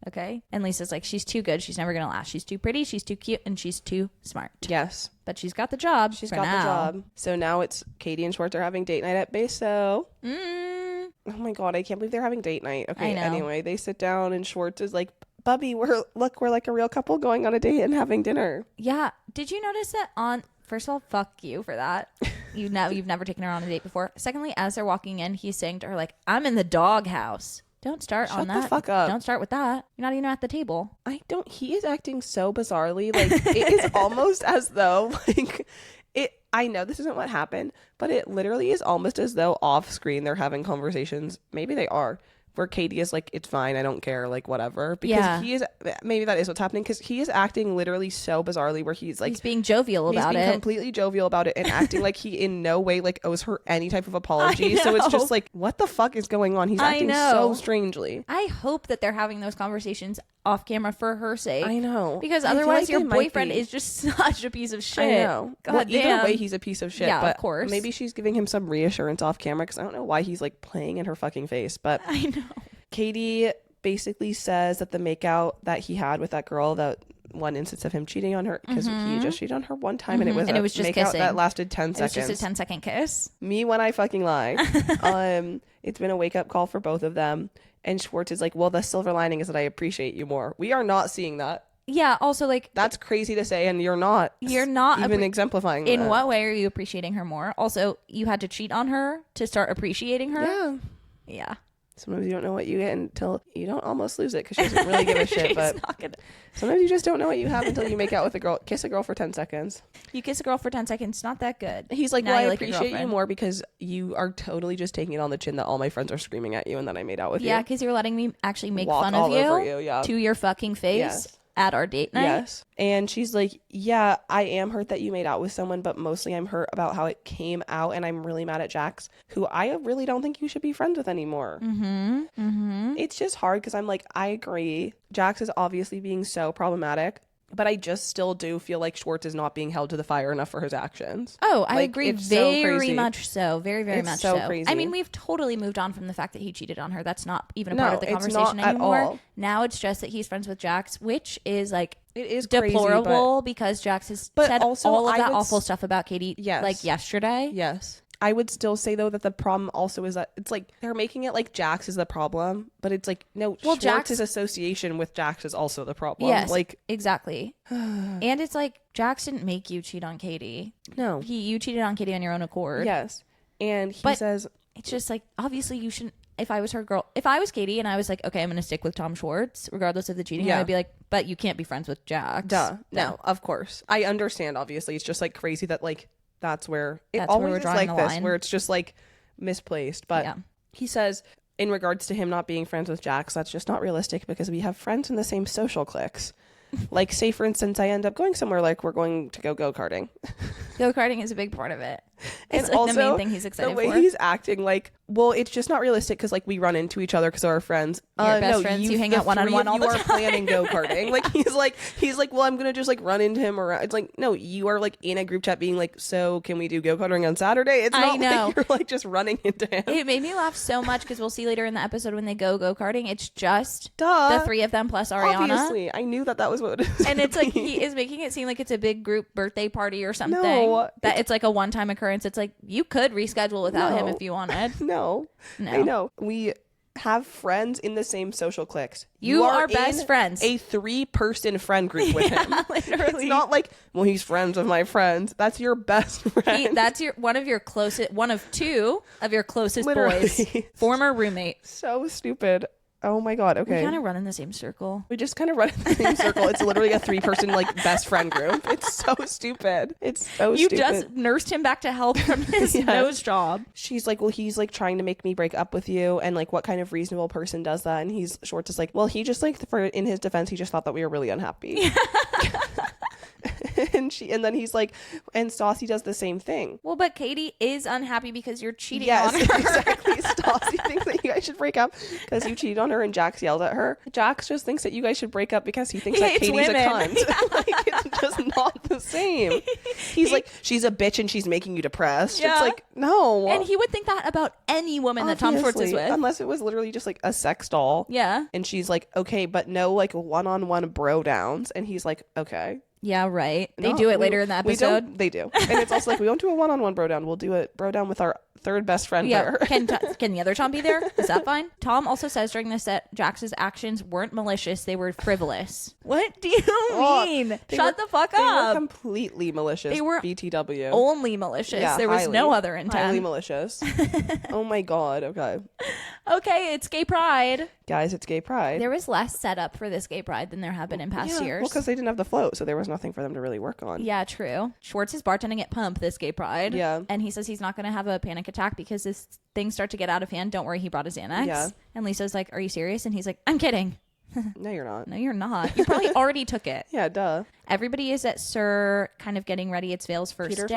Speaker 3: Okay. And Lisa's like, she's too good. She's never going to last. She's too pretty. She's too cute. And she's too smart.
Speaker 2: Yes.
Speaker 3: But she's got the job.
Speaker 2: She's got the job. So now it's Katie and Schwartz are having date night at Beso. Oh my God. I can't believe they're having date night. Okay. Anyway, they sit down and Schwartz is like, Bubby, we're like a real couple going on a date and having dinner.
Speaker 3: Yeah. Did you notice that first of all, fuck you for that. You've never taken her on a date before. Secondly, as they're walking in, he's saying to her like, I'm in the doghouse. Don't start on that.
Speaker 2: Shut the fuck up.
Speaker 3: Don't start with that. You're not even at the table.
Speaker 2: He is acting so bizarrely. Like, it is almost as though, like, I know this isn't what happened, but it literally is almost as though off screen they're having conversations. Maybe they are. Where Katie is like, it's fine, I don't care, like, whatever. Because maybe that is what's happening, because he is acting literally so bizarrely where he's like...
Speaker 3: He's being jovial about it.
Speaker 2: He's being completely jovial about it and acting like he in no way, like, owes her any type of apology. So it's just like, what the fuck is going on? He's acting so strangely.
Speaker 3: I hope that they're having those conversations off camera for her sake.
Speaker 2: I know.
Speaker 3: Because otherwise your boyfriend is just such a piece of shit.
Speaker 2: I know.
Speaker 3: God damn.
Speaker 2: Either way, he's a piece of shit.
Speaker 3: Yeah,
Speaker 2: but
Speaker 3: of course.
Speaker 2: Maybe she's giving him some reassurance off camera, because I don't know why he's, like, playing in her fucking face. But
Speaker 3: I know.
Speaker 2: Katie basically says that the makeout that he had with that girl, that one instance of him cheating on her, because he just cheated on her one time, and it was
Speaker 3: just
Speaker 2: makeout
Speaker 3: kissing.
Speaker 2: that lasted 10 seconds.
Speaker 3: It was just a 10-second kiss.
Speaker 2: Me when I fucking lie. It's been a wake-up call for both of them. And Schwartz is like, well, the silver lining is that I appreciate you more. We are not seeing that.
Speaker 3: Yeah, also, like...
Speaker 2: That's crazy to say, and you're not even exemplifying
Speaker 3: In
Speaker 2: that.
Speaker 3: what way are you appreciating her more? Also, you had to cheat on her to start appreciating her?
Speaker 2: Yeah.
Speaker 3: Yeah.
Speaker 2: Sometimes you don't know what you get until you don't almost lose it, because she doesn't really give a shit. But sometimes you just don't know what you have until you make out with a girl. Kiss a girl for 10 seconds.
Speaker 3: You kiss a girl for 10 seconds. Not that good.
Speaker 2: He's like,
Speaker 3: now
Speaker 2: well, I appreciate you more because you are totally just taking it on the chin that all my friends are screaming at you and that I made out with you.
Speaker 3: Yeah, because you're letting me actually make
Speaker 2: Walk
Speaker 3: fun
Speaker 2: all
Speaker 3: of you,
Speaker 2: over you, yeah.
Speaker 3: to your fucking face.
Speaker 2: Yes.
Speaker 3: at our date night.
Speaker 2: Yes. And she's like, yeah, I am hurt that you made out with someone, but mostly I'm hurt about how it came out, and I'm really mad at Jax, who I really don't think you should be friends with anymore. It's just hard because I'm like, I agree. Jax is obviously being so problematic, but I just still do feel like Schwartz is not being held to the fire enough for his actions.
Speaker 3: Oh, I
Speaker 2: Like,
Speaker 3: agree.
Speaker 2: it's so
Speaker 3: Very
Speaker 2: crazy.
Speaker 3: much so. Very, very
Speaker 2: It's
Speaker 3: much
Speaker 2: so
Speaker 3: so.
Speaker 2: crazy.
Speaker 3: I mean, we've totally moved on from the fact that he cheated on her. That's not even a
Speaker 2: No,
Speaker 3: part of the
Speaker 2: it's
Speaker 3: conversation
Speaker 2: not at
Speaker 3: anymore.
Speaker 2: all.
Speaker 3: Now it's just that he's friends with Jax, which is like
Speaker 2: It is crazy,
Speaker 3: deplorable because Jax has
Speaker 2: but
Speaker 3: said
Speaker 2: also
Speaker 3: all of
Speaker 2: I
Speaker 3: that
Speaker 2: would
Speaker 3: awful stuff about Katie
Speaker 2: Yes.
Speaker 3: like yesterday.
Speaker 2: Yes. I would still say, though, that the problem also is that it's like they're making it like Jax is the problem, but it's like, no,
Speaker 3: Well,
Speaker 2: Schwartz's association with Jax is also the problem.
Speaker 3: Yes,
Speaker 2: Like,
Speaker 3: exactly. And it's like Jax didn't make you cheat on Katie.
Speaker 2: no.
Speaker 3: You cheated on Katie on your own accord.
Speaker 2: Yes. And he
Speaker 3: But-
Speaker 2: says,
Speaker 3: It's just like, obviously you shouldn't. If I was her girl, if I was Katie and I was like, okay, I'm going to stick with Tom Schwartz regardless of the cheating,
Speaker 2: Yeah.
Speaker 3: I'd be like, but you can't be friends with Jax.
Speaker 2: duh. No, of course. I understand, obviously. It's just like crazy that like that's where it
Speaker 3: That's where
Speaker 2: always
Speaker 3: we're
Speaker 2: is
Speaker 3: drawing
Speaker 2: like
Speaker 3: the
Speaker 2: this,
Speaker 3: line.
Speaker 2: where it's just like misplaced. But
Speaker 3: Yeah.
Speaker 2: he says, in regards to him not being friends with Jax, that's just not realistic because we have friends in the same social cliques. Like, say, for instance, I end up going somewhere like we're going to go-karting.
Speaker 3: Go-karting is a big part of it. It's
Speaker 2: And
Speaker 3: like the main
Speaker 2: also,
Speaker 3: thing he's excited
Speaker 2: the way
Speaker 3: for.
Speaker 2: he's acting, like, well, it's just not realistic because like we run into each other because we're friends.
Speaker 3: You're best
Speaker 2: no,
Speaker 3: friends, you hang
Speaker 2: the
Speaker 3: out one-on-one
Speaker 2: three of
Speaker 3: all the
Speaker 2: you are
Speaker 3: time.
Speaker 2: planning go-karting. Like he's like, well, I'm gonna just like run into him around. It's like, no, you are like in a group chat being like, so can we do go-karting on Saturday? It's
Speaker 3: I
Speaker 2: not
Speaker 3: know.
Speaker 2: like you're like just running into him.
Speaker 3: It made me laugh so much because we'll see later in the episode when they go-karting, it's just
Speaker 2: Duh.
Speaker 3: the three of them plus Ariana.
Speaker 2: Obviously, I knew that was what it is.
Speaker 3: And it's like he is making it seem like it's a big group birthday party or something.
Speaker 2: No,
Speaker 3: that it's like a one-time occurrence. It's like you could reschedule without him
Speaker 2: No.
Speaker 3: if you wanted.
Speaker 2: no,
Speaker 3: No.
Speaker 2: I know we have friends in the same social cliques.
Speaker 3: You are
Speaker 2: in
Speaker 3: best friends.
Speaker 2: A 3-person friend group with him.
Speaker 3: Literally.
Speaker 2: It's not like, well, he's friends with my friends. That's your best friend.
Speaker 3: That's one of two of your closest
Speaker 2: Literally.
Speaker 3: boys, former roommate.
Speaker 2: So stupid. Oh my god.
Speaker 3: We
Speaker 2: Okay.
Speaker 3: kind of run in the same circle.
Speaker 2: We just kind of run in the same circle. It's literally a 3-person like best friend group. It's so stupid. It's so
Speaker 3: You
Speaker 2: stupid.
Speaker 3: just nursed him back to health from his
Speaker 2: Yes.
Speaker 3: nose job.
Speaker 2: She's like, well, he's like trying to make me break up with you, and like, what kind of reasonable person does that? And Schwartz is like, well, he just like, for in his defense, he just thought that we were really unhappy. and then he's like, and Stassi does the same thing.
Speaker 3: Well, but Katie is unhappy because you're cheating
Speaker 2: Yes,
Speaker 3: on her.
Speaker 2: exactly. Stassi thinks that you guys should break up because you cheated on her, and Jax yelled at her. Jax just thinks that you guys should break up because he thinks
Speaker 3: He
Speaker 2: that
Speaker 3: hates
Speaker 2: Katie's
Speaker 3: women.
Speaker 2: a cunt. Like, it's just not the same. He's like, she's a bitch and she's making you depressed.
Speaker 3: Yeah.
Speaker 2: It's like, no.
Speaker 3: And he would think that about any woman that Tom Schwartz is
Speaker 2: Obviously,
Speaker 3: with.
Speaker 2: unless it was literally just like a sex doll.
Speaker 3: Yeah.
Speaker 2: And she's like, okay, but no like one-on-one bro downs. And he's like, okay.
Speaker 3: Yeah, right. They
Speaker 2: No,
Speaker 3: do it
Speaker 2: we-
Speaker 3: later in the
Speaker 2: we don't-
Speaker 3: episode.
Speaker 2: They do. And it's also like, we won't do a one-on-one bro down. We'll do a bro down with our third best friend
Speaker 3: Yeah.
Speaker 2: there.
Speaker 3: Can the other Tom be there? Is that fine? Tom also says during this that Jax's actions weren't malicious. They were frivolous. What do you
Speaker 2: Oh,
Speaker 3: mean?
Speaker 2: they
Speaker 3: Shut
Speaker 2: were-
Speaker 3: the fuck
Speaker 2: They were
Speaker 3: up.
Speaker 2: completely malicious.
Speaker 3: They were
Speaker 2: BTW.
Speaker 3: Only malicious.
Speaker 2: Yeah,
Speaker 3: there was no other
Speaker 2: Highly
Speaker 3: intent.
Speaker 2: malicious. Oh my god. Okay.
Speaker 3: Okay, it's gay pride.
Speaker 2: Guys, it's gay pride.
Speaker 3: There was less setup for this gay pride than there have been in past
Speaker 2: yeah,
Speaker 3: years.
Speaker 2: well, because they didn't have the float, so there was nothing for them to really work on.
Speaker 3: Yeah, true. Schwartz is bartending at Pump this gay pride.
Speaker 2: Yeah.
Speaker 3: And he says he's not going to have a panic attack because if things start to get out of hand, don't worry, he brought his Xanax.
Speaker 2: Yeah.
Speaker 3: And Lisa's like, are you serious? And he's like, I'm kidding.
Speaker 2: No, you're not.
Speaker 3: No, you're not. You probably already took it.
Speaker 2: Yeah, duh.
Speaker 3: Everybody is at Sir kind of getting ready. It's Vail's first
Speaker 2: Peter's
Speaker 3: day.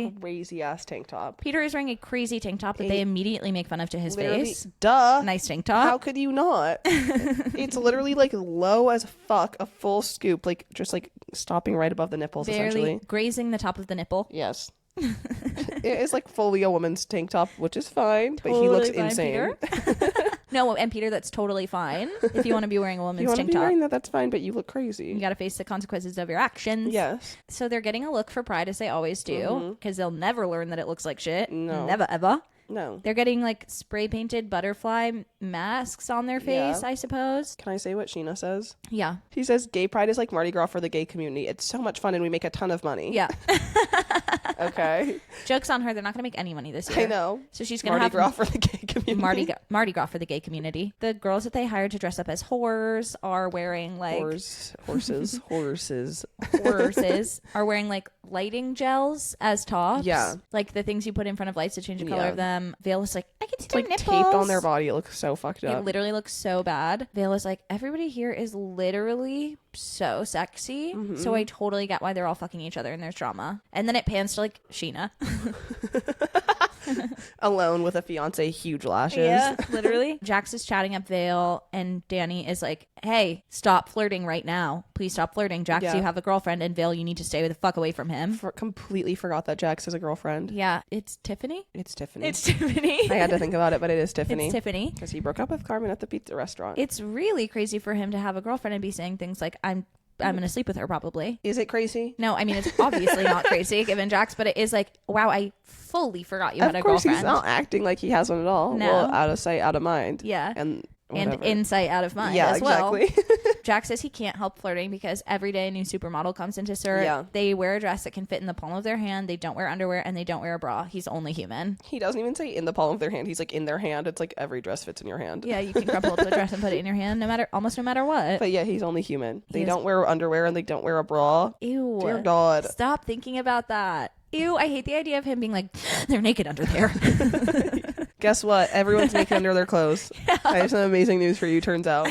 Speaker 2: wearing a crazy ass tank top.
Speaker 3: Peter is wearing a crazy tank top that they immediately make fun of to his
Speaker 2: Literally,
Speaker 3: face.
Speaker 2: duh.
Speaker 3: Nice tank top.
Speaker 2: How could you not? It's literally like low as fuck, a full scoop, like just like stopping right above the nipples,
Speaker 3: Barely
Speaker 2: essentially.
Speaker 3: grazing the top of the nipple.
Speaker 2: Yes. It is like fully a woman's tank top, which is fine, but he
Speaker 3: Totally
Speaker 2: looks
Speaker 3: fine,
Speaker 2: insane.
Speaker 3: Peter. No, and Peter, that's totally fine. If you want to be wearing a
Speaker 2: You
Speaker 3: woman's
Speaker 2: want to
Speaker 3: tank
Speaker 2: be
Speaker 3: top,
Speaker 2: wearing that, that's fine, but you look
Speaker 3: you
Speaker 2: crazy.
Speaker 3: got to face the consequences of your actions.
Speaker 2: Yes.
Speaker 3: So they're getting a look for pride as they always do because they'll never learn that it looks like shit.
Speaker 2: No.
Speaker 3: Never, ever.
Speaker 2: No.
Speaker 3: They're getting like spray painted butterfly masks on their face,
Speaker 2: Yeah.
Speaker 3: I suppose.
Speaker 2: Can I say what Sheena says?
Speaker 3: Yeah.
Speaker 2: She says, gay pride is like Mardi Gras for the gay community. It's so much fun and we make a ton of money.
Speaker 3: Yeah.
Speaker 2: Okay.
Speaker 3: Joke's on her. They're not going to make any money this year.
Speaker 2: I know.
Speaker 3: So she's going to have
Speaker 2: Mardi Gras for the gay community.
Speaker 3: Mardi Gras for the gay community. The girls that they hired to dress up as whores are wearing like
Speaker 2: horses
Speaker 3: are wearing like lighting gels as tops.
Speaker 2: Yeah.
Speaker 3: Like the things you put in front of lights to change the color of them. Vail was like, I can see
Speaker 2: It's
Speaker 3: my
Speaker 2: like
Speaker 3: nipples.
Speaker 2: taped on their body. It looks so fucked up.
Speaker 3: It literally looks so bad. Vail was like, everybody here is literally so sexy. So I totally get why they're all fucking each other and there's drama. And then it pans to like Sheena.
Speaker 2: Alone with a fiance, huge lashes.
Speaker 3: Yeah, literally. Jax is chatting up Vail and Danny is like, hey, stop flirting right now. Please stop flirting. Jax, you have a girlfriend, and Vail, you need to stay the fuck away from him.
Speaker 2: Completely forgot that Jax has a girlfriend.
Speaker 3: Yeah, it's Tiffany.
Speaker 2: It's Tiffany.
Speaker 3: I
Speaker 2: I had to think about it, but it is Tiffany.
Speaker 3: It's Tiffany.
Speaker 2: Because he broke up with Carmen at the pizza restaurant.
Speaker 3: It's really crazy for him to have a girlfriend and be saying things like, I'm going to sleep with her probably.
Speaker 2: Is it crazy?
Speaker 3: No, I mean, it's obviously not crazy given Jax, but it is like, wow, I fully forgot you had a girlfriend.
Speaker 2: He's not acting like he has one at all.
Speaker 3: No.
Speaker 2: Well, out of sight, out of mind.
Speaker 3: Yeah.
Speaker 2: And
Speaker 3: insight out of mind
Speaker 2: yeah,
Speaker 3: as well.
Speaker 2: Exactly.
Speaker 3: Jax says he can't help flirting because every day a new supermodel comes into Sur.
Speaker 2: Yeah.
Speaker 3: They wear a dress that can fit in the palm of their hand. They don't wear underwear and they don't wear a bra. He's only human.
Speaker 2: He doesn't even say in the palm of their hand. He's like in their hand. It's like every dress fits in your hand.
Speaker 3: Yeah, you can crumple up a dress and put it in your hand almost no matter what.
Speaker 2: But yeah, he's only human. They don't wear underwear and they don't wear a bra.
Speaker 3: Ew.
Speaker 2: Dear God.
Speaker 3: Stop thinking about that. Ew, I hate the idea of him being like, they're naked under there.
Speaker 2: Guess what? Everyone's naked under their clothes. Yeah. I have some amazing news for you, turns out.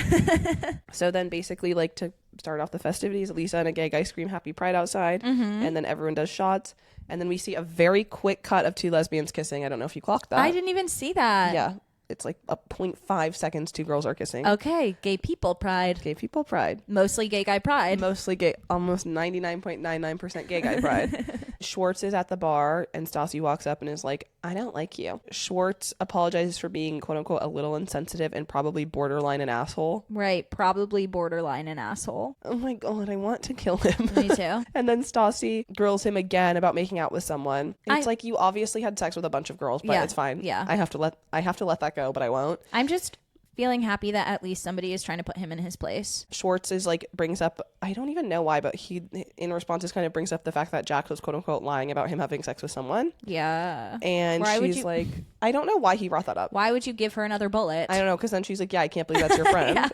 Speaker 2: So then basically, like, to start off the festivities, Lisa and a gay guy scream happy pride outside. And then everyone does shots. And then we see a very quick cut of two lesbians kissing. I don't know if you clocked that.
Speaker 3: I didn't even see that.
Speaker 2: Yeah. It's like a 0.5 seconds two girls are kissing.
Speaker 3: Okay. Gay people pride.
Speaker 2: Gay people pride.
Speaker 3: Mostly gay guy pride.
Speaker 2: Mostly gay. Almost 99.99% gay guy pride. Schwartz is at the bar and Stassi walks up and is like, I don't like you. Schwartz apologizes for being quote unquote a little insensitive and probably borderline an asshole.
Speaker 3: Right. Probably borderline an asshole.
Speaker 2: Oh my God, I want to kill him.
Speaker 3: Me too.
Speaker 2: And then Stassi grills him again about making out with someone. It's like, you obviously had sex with a bunch of girls, but it's fine.
Speaker 3: Yeah.
Speaker 2: I have to let that go, but I won't.
Speaker 3: I'm just feeling happy that at least somebody is trying to put him in his place.
Speaker 2: Schwartz is like, brings up, I don't even know why, but he in responses kind of brings up the fact that Jax was quote unquote lying about him having sex with someone.
Speaker 3: Yeah.
Speaker 2: And she's like, I don't know why he brought that up.
Speaker 3: Why would you give her another bullet?
Speaker 2: I don't know, because then she's like, yeah, I can't believe that's your friend.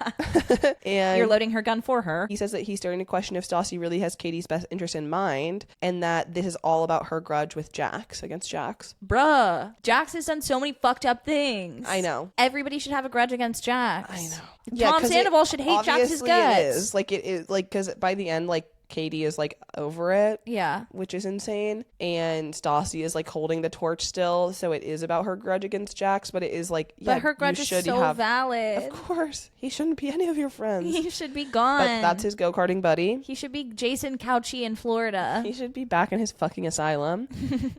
Speaker 2: And
Speaker 3: you're loading her gun for her.
Speaker 2: He says that he's starting to question if Stassi really has Katie's best interest in mind and that this is all about her grudge with Jax, against Jax.
Speaker 3: Bruh. Jax has done so many fucked up things.
Speaker 2: I know.
Speaker 3: Everybody should have a grudge against Jax.
Speaker 2: I know.
Speaker 3: Tom Sandoval should hate Jax's guts.
Speaker 2: It is. Like, it is. Like, because by the end, like, Katie is like over it,
Speaker 3: yeah,
Speaker 2: which is insane, and Stassi is like holding the torch still, so it is about her grudge against Jax, but it is like, yeah,
Speaker 3: but her grudge is so valid.
Speaker 2: Of course, he shouldn't be any of your friends.
Speaker 3: He should be gone.
Speaker 2: But that's his go-karting buddy.
Speaker 3: He should be Jason Couchy in Florida.
Speaker 2: He should be back in his fucking asylum.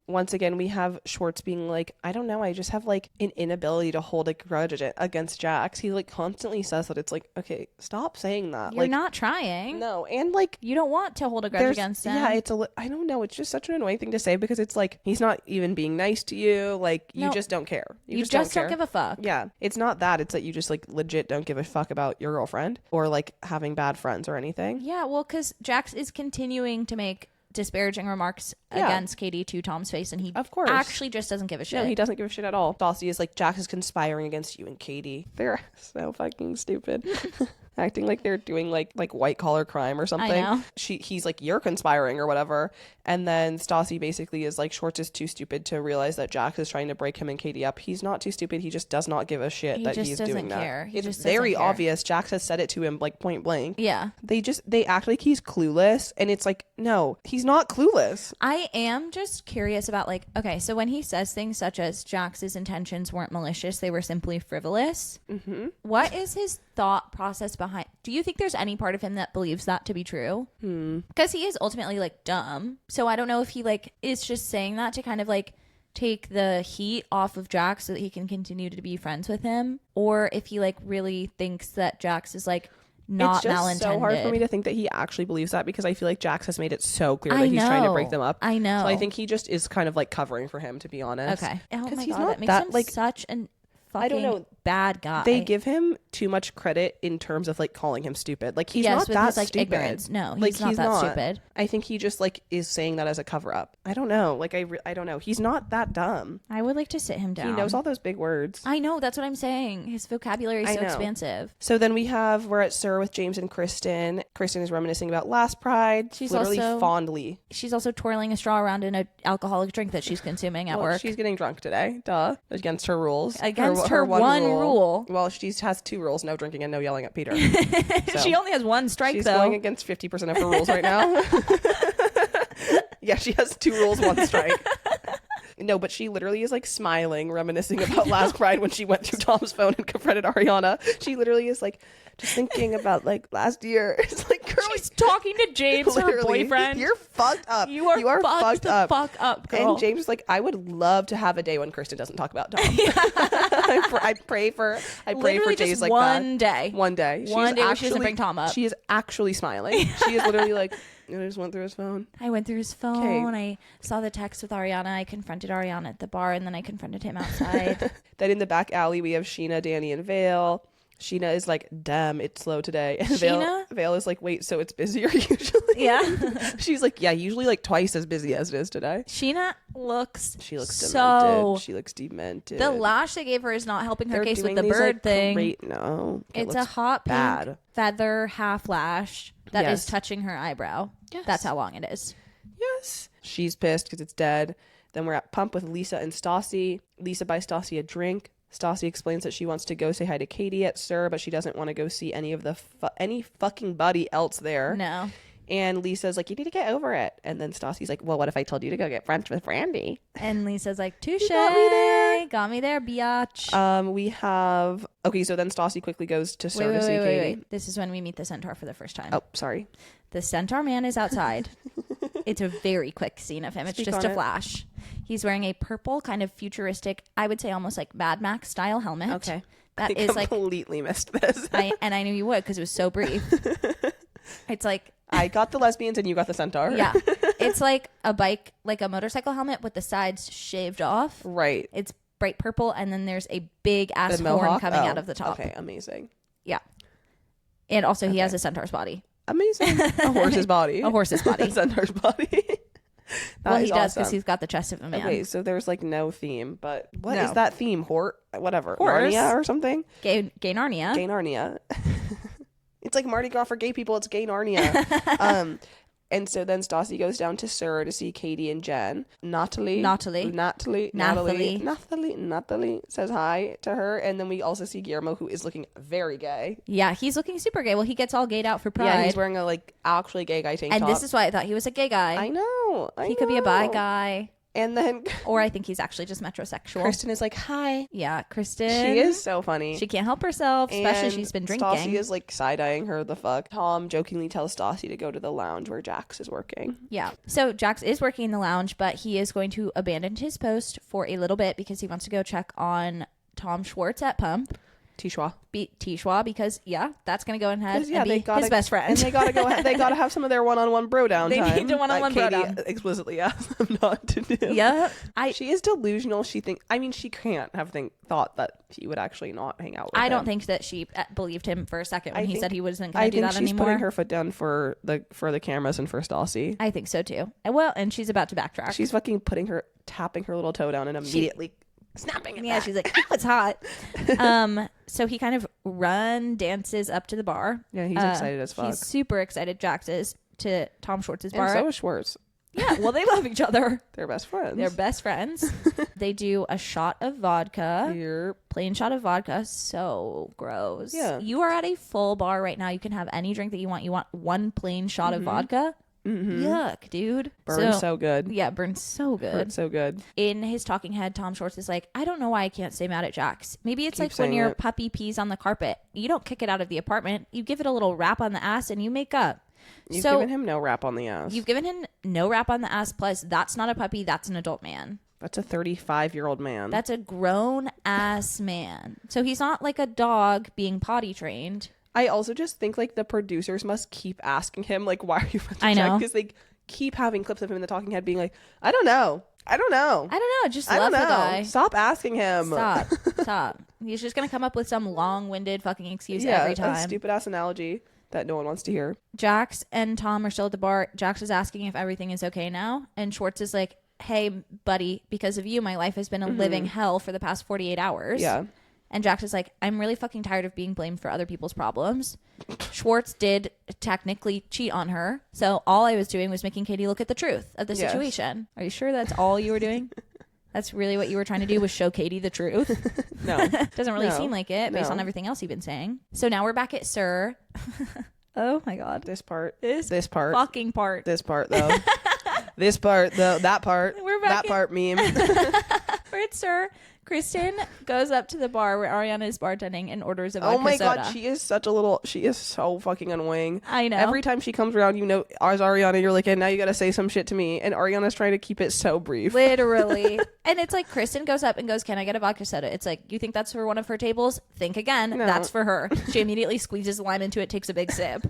Speaker 2: Once again, we have Schwartz being like, I don't know, I just have like an inability to hold a grudge against Jax. He like constantly says that. It's like, okay, stop saying that.
Speaker 3: You're
Speaker 2: like,
Speaker 3: not trying.
Speaker 2: No, and like,
Speaker 3: you don't want to hold a grudge against him.
Speaker 2: Yeah, I don't know. It's just such an annoying thing to say because it's like he's not even being nice to you. Like, you just don't care.
Speaker 3: You just don't give a fuck.
Speaker 2: Yeah, it's not that. It's that you just like legit don't give a fuck about your girlfriend or like having bad friends or anything.
Speaker 3: Yeah, well, because Jax is continuing to make disparaging remarks against Katie to Tom's face, and he
Speaker 2: of course
Speaker 3: actually just doesn't give a shit.
Speaker 2: No, he doesn't give a shit at all. Stassi is like, Jax is conspiring against you and Katie. They're so fucking stupid. Acting like they're doing like white collar crime or something.
Speaker 3: I know.
Speaker 2: He's like, you're conspiring or whatever. And then Stassi basically is like, Schwartz is too stupid to realize that Jax is trying to break him and Katie up. He's not too stupid. He just does not give a shit that he's doing that. It's very obvious. Jax has said it to him like point blank.
Speaker 3: Yeah.
Speaker 2: They act like he's clueless, and it's like, no, he's not clueless.
Speaker 3: I am just curious about like, okay, so when he says things such as Jax's intentions weren't malicious, they were simply frivolous. Mm-hmm. What is his thought process behind? Do you think there's any part of him that believes that to be true? Because he is ultimately like dumb. So I don't know if he like is just saying that to kind of like take the heat off of Jax so that he can continue to be friends with him, or if he like really thinks that Jax is like not malintended. It's
Speaker 2: so hard for me to think that he actually believes that because I feel like Jax has made it so clear that he's trying to break them up.
Speaker 3: I know.
Speaker 2: So I think he just is kind of like covering for him, to be honest.
Speaker 3: Okay. Oh my
Speaker 2: he's
Speaker 3: God,
Speaker 2: not
Speaker 3: that makes him
Speaker 2: like
Speaker 3: such an fucking
Speaker 2: I don't know.
Speaker 3: bad guy.
Speaker 2: They give him too much credit in terms of like calling him stupid. Like he's
Speaker 3: yes,
Speaker 2: not
Speaker 3: with
Speaker 2: that
Speaker 3: his, like,
Speaker 2: stupid.
Speaker 3: ignorance. No,
Speaker 2: like,
Speaker 3: he's not that stupid.
Speaker 2: I think he just like is saying that as a cover up. I don't know. Like I don't know. He's not that dumb.
Speaker 3: I would like to sit him down.
Speaker 2: He knows all those big words.
Speaker 3: I know. That's what I'm saying. His vocabulary is so expansive.
Speaker 2: So then we're at SUR with James and Kristen. Kristen is reminiscing about last Pride.
Speaker 3: She's
Speaker 2: literally
Speaker 3: also
Speaker 2: fondly.
Speaker 3: She's also twirling a straw around in an alcoholic drink that she's consuming at work.
Speaker 2: She's getting drunk today. Duh. Against her rules.
Speaker 3: Against her one rule.
Speaker 2: Well, she has 2 rules: no drinking and no yelling at Peter. So
Speaker 3: she only has 1 strike,
Speaker 2: she's
Speaker 3: though.
Speaker 2: going against 50% of her rules right now. Yeah, she has 2 rules, 1 strike. No, but she literally is like smiling, reminiscing about last Pride when she went through Tom's phone and confronted Ariana. She literally is like just thinking about like last year. It's like, girl,
Speaker 3: she's talking to James, her boyfriend.
Speaker 2: You're fucked up.
Speaker 3: You are fucked up. Fuck up, girl.
Speaker 2: And James is like, I would love to have a day when Kristen doesn't talk about Tom. I pray for days like
Speaker 3: one
Speaker 2: that. One day.
Speaker 3: One day where she doesn't bring Tom up.
Speaker 2: She is actually smiling. She is literally like, I just went through his phone.
Speaker 3: I went through his phone. I saw the text with Ariana. I confronted Ariana at the bar, and then I confronted him outside.
Speaker 2: Then in the back alley, we have Sheena, Danny, and Vail. Sheena is like, damn, it's slow today. And Vail is like, wait, so it's busier usually?
Speaker 3: Yeah.
Speaker 2: She's like, yeah, usually like twice as busy as it is today.
Speaker 3: Sheena looks
Speaker 2: demented. She looks demented.
Speaker 3: The lash they gave her is not helping her case with the bird thing.
Speaker 2: No.
Speaker 3: It's a hot pink feather half lash that is touching her eyebrow.
Speaker 2: Yes.
Speaker 3: That's how long it is.
Speaker 2: Yes. She's pissed because it's dead. Then we're at Pump with Lisa and Stassi. Lisa buys Stassi a drink. Stassi explains that she wants to go say hi to Katie at SUR, but she doesn't want to go see any of the any fucking buddy else there.
Speaker 3: No.
Speaker 2: And Lisa's like, you need to get over it. And then Stassi's like, well, what if I told you to go get French with Brandy?
Speaker 3: And Lisa's like, touche. Got me there, biatch.
Speaker 2: We have... Okay, so then Stassi quickly goes to SUR to see Katie.
Speaker 3: Wait. This is when we meet the centaur for the first time.
Speaker 2: Oh, sorry.
Speaker 3: The centaur man is outside. It's a very quick scene of him. It's just a flash. He's wearing a purple kind of futuristic, I would say almost like Mad Max style helmet.
Speaker 2: Okay.
Speaker 3: That
Speaker 2: I completely missed this.
Speaker 3: And I knew you would because it was so brief. It's like...
Speaker 2: I got the lesbians and you got the centaur.
Speaker 3: Yeah. It's like a bike, like a motorcycle helmet with the sides shaved off.
Speaker 2: Right.
Speaker 3: It's bright purple and then there's a big ass horn coming out of the top.
Speaker 2: Okay, amazing.
Speaker 3: Yeah. And also he has a centaur's body.
Speaker 2: Amazing. A horse's body.
Speaker 3: A horse's body.
Speaker 2: A centaur's body.
Speaker 3: Well, he does because he's got the chest of a man.
Speaker 2: Okay, so there's like no theme, but what is
Speaker 3: No.
Speaker 2: that theme? Whatever.
Speaker 3: Horse.
Speaker 2: Narnia or something?
Speaker 3: Gay Narnia.
Speaker 2: Gay Narnia. It's like Mardi Gras for gay people. It's Gay Narnia. And so then Stassi goes down to SUR to see Katie and Jen. Natalie says hi to her. And then we also see Guillermo, who is looking very gay.
Speaker 3: Yeah, he's looking super gay. Well, he gets all gayed out for Pride.
Speaker 2: Yeah, he's wearing a like actually gay guy tank top.
Speaker 3: And this is why I thought he was a gay guy.
Speaker 2: I know.
Speaker 3: He could be a bi guy.
Speaker 2: And then...
Speaker 3: Or I think he's actually just metrosexual.
Speaker 2: Kristen is like, hi.
Speaker 3: Yeah, Kristen.
Speaker 2: She is so funny.
Speaker 3: She can't help herself, especially
Speaker 2: and
Speaker 3: she's been drinking.
Speaker 2: Stassi is like side-eyeing her the fuck. Tom jokingly tells Stassi to go to the lounge where Jax is working.
Speaker 3: Yeah. So Jax is working in the lounge, but he is going to abandon his post for a little bit because he wants to go check on Tom Schwartz at Pump. Tishwa, because that's gonna go ahead and be his best friend.
Speaker 2: And they gotta go. They gotta have some of their one-on-one bro down time.
Speaker 3: They need to one-on-one bro down.
Speaker 2: Explicitly asked them not to do.
Speaker 3: Yeah,
Speaker 2: she is delusional. She can't have thought that he would actually not hang out with him.
Speaker 3: I don't think that she believed him for a second when he said he wasn't gonna do that anymore.
Speaker 2: I think she's putting her foot down for the cameras and for Stassi.
Speaker 3: I think so too. Well, and she's about to backtrack.
Speaker 2: She's fucking tapping her little toe down and immediately snapping it back.
Speaker 3: She's like, oh, it's hot. So he kind of dances up to the bar.
Speaker 2: Yeah, he's excited as fuck.
Speaker 3: He's super excited. Jax is to Tom Schwartz's bar.
Speaker 2: And so is Schwartz.
Speaker 3: Yeah, well, they love each other.
Speaker 2: They're best friends. They do a shot of vodka. Here.
Speaker 3: Plain shot of vodka. So gross.
Speaker 2: Yeah.
Speaker 3: You are at a full bar right now. You can have any drink that you want. You want one plain shot of vodka? Mm-hmm. Yuck, dude.
Speaker 2: Burns so good.
Speaker 3: Yeah, burns so good.
Speaker 2: Burns so good.
Speaker 3: In his talking head, Tom Schwartz is like, I don't know why I can't stay mad at Jax. Maybe it's like when your puppy pees on the carpet. You don't kick it out of the apartment. You give it a little rap on the ass and you make up.
Speaker 2: You've given him no rap on the ass.
Speaker 3: You've given him no rap on the ass. Plus, that's not a puppy. That's an adult man.
Speaker 2: That's a 35-year-old man.
Speaker 3: That's a grown-ass man. So he's not like a dog being potty trained.
Speaker 2: I also just think like the producers must keep asking him like, why are you about to
Speaker 3: I know.
Speaker 2: because they keep having clips of him in the talking head being like, I don't know. I don't know.
Speaker 3: Just
Speaker 2: I
Speaker 3: love
Speaker 2: don't
Speaker 3: the
Speaker 2: know.
Speaker 3: guy.
Speaker 2: Stop asking him.
Speaker 3: Stop. He's just gonna come up with some long-winded fucking excuse
Speaker 2: Yeah,
Speaker 3: every
Speaker 2: a
Speaker 3: time.
Speaker 2: stupid ass analogy that no one wants to hear.
Speaker 3: Jax and Tom are still at the bar. Jax is asking if everything is okay now, and Schwartz is like, hey buddy, because of you my life has been a living hell for the past 48 hours.
Speaker 2: Yeah.
Speaker 3: And Jax is like, I'm really fucking tired of being blamed for other people's problems. Schwartz did technically cheat on her, so all I was doing was making Katie look at the truth of the
Speaker 2: Yes.
Speaker 3: situation. Are you sure that's all you were doing? That's really what you were trying to do, was show Katie the truth?
Speaker 2: No.
Speaker 3: Doesn't really
Speaker 2: No.
Speaker 3: seem like it based on everything else you've been saying. So now we're back at Sir. Oh my god.
Speaker 2: This part.
Speaker 3: This
Speaker 2: part.
Speaker 3: fucking part.
Speaker 2: This part though. This part though. That part.
Speaker 3: We're back
Speaker 2: That part meme.
Speaker 3: We're at Sir. Kristen goes up to the bar where Ariana is bartending and orders a vodka
Speaker 2: Oh my
Speaker 3: soda.
Speaker 2: god, she is so fucking annoying.
Speaker 3: I know.
Speaker 2: Every time she comes around, you know, as Ariana, you're like, and now you gotta say some shit to me. And Ariana's trying to keep it so brief.
Speaker 3: Literally. And it's like Kristen goes up and goes, can I get a vodka soda? It's like, you think that's for one of her tables? Think again.
Speaker 2: No.
Speaker 3: That's for her. She immediately squeezes the lime into it, takes a big sip.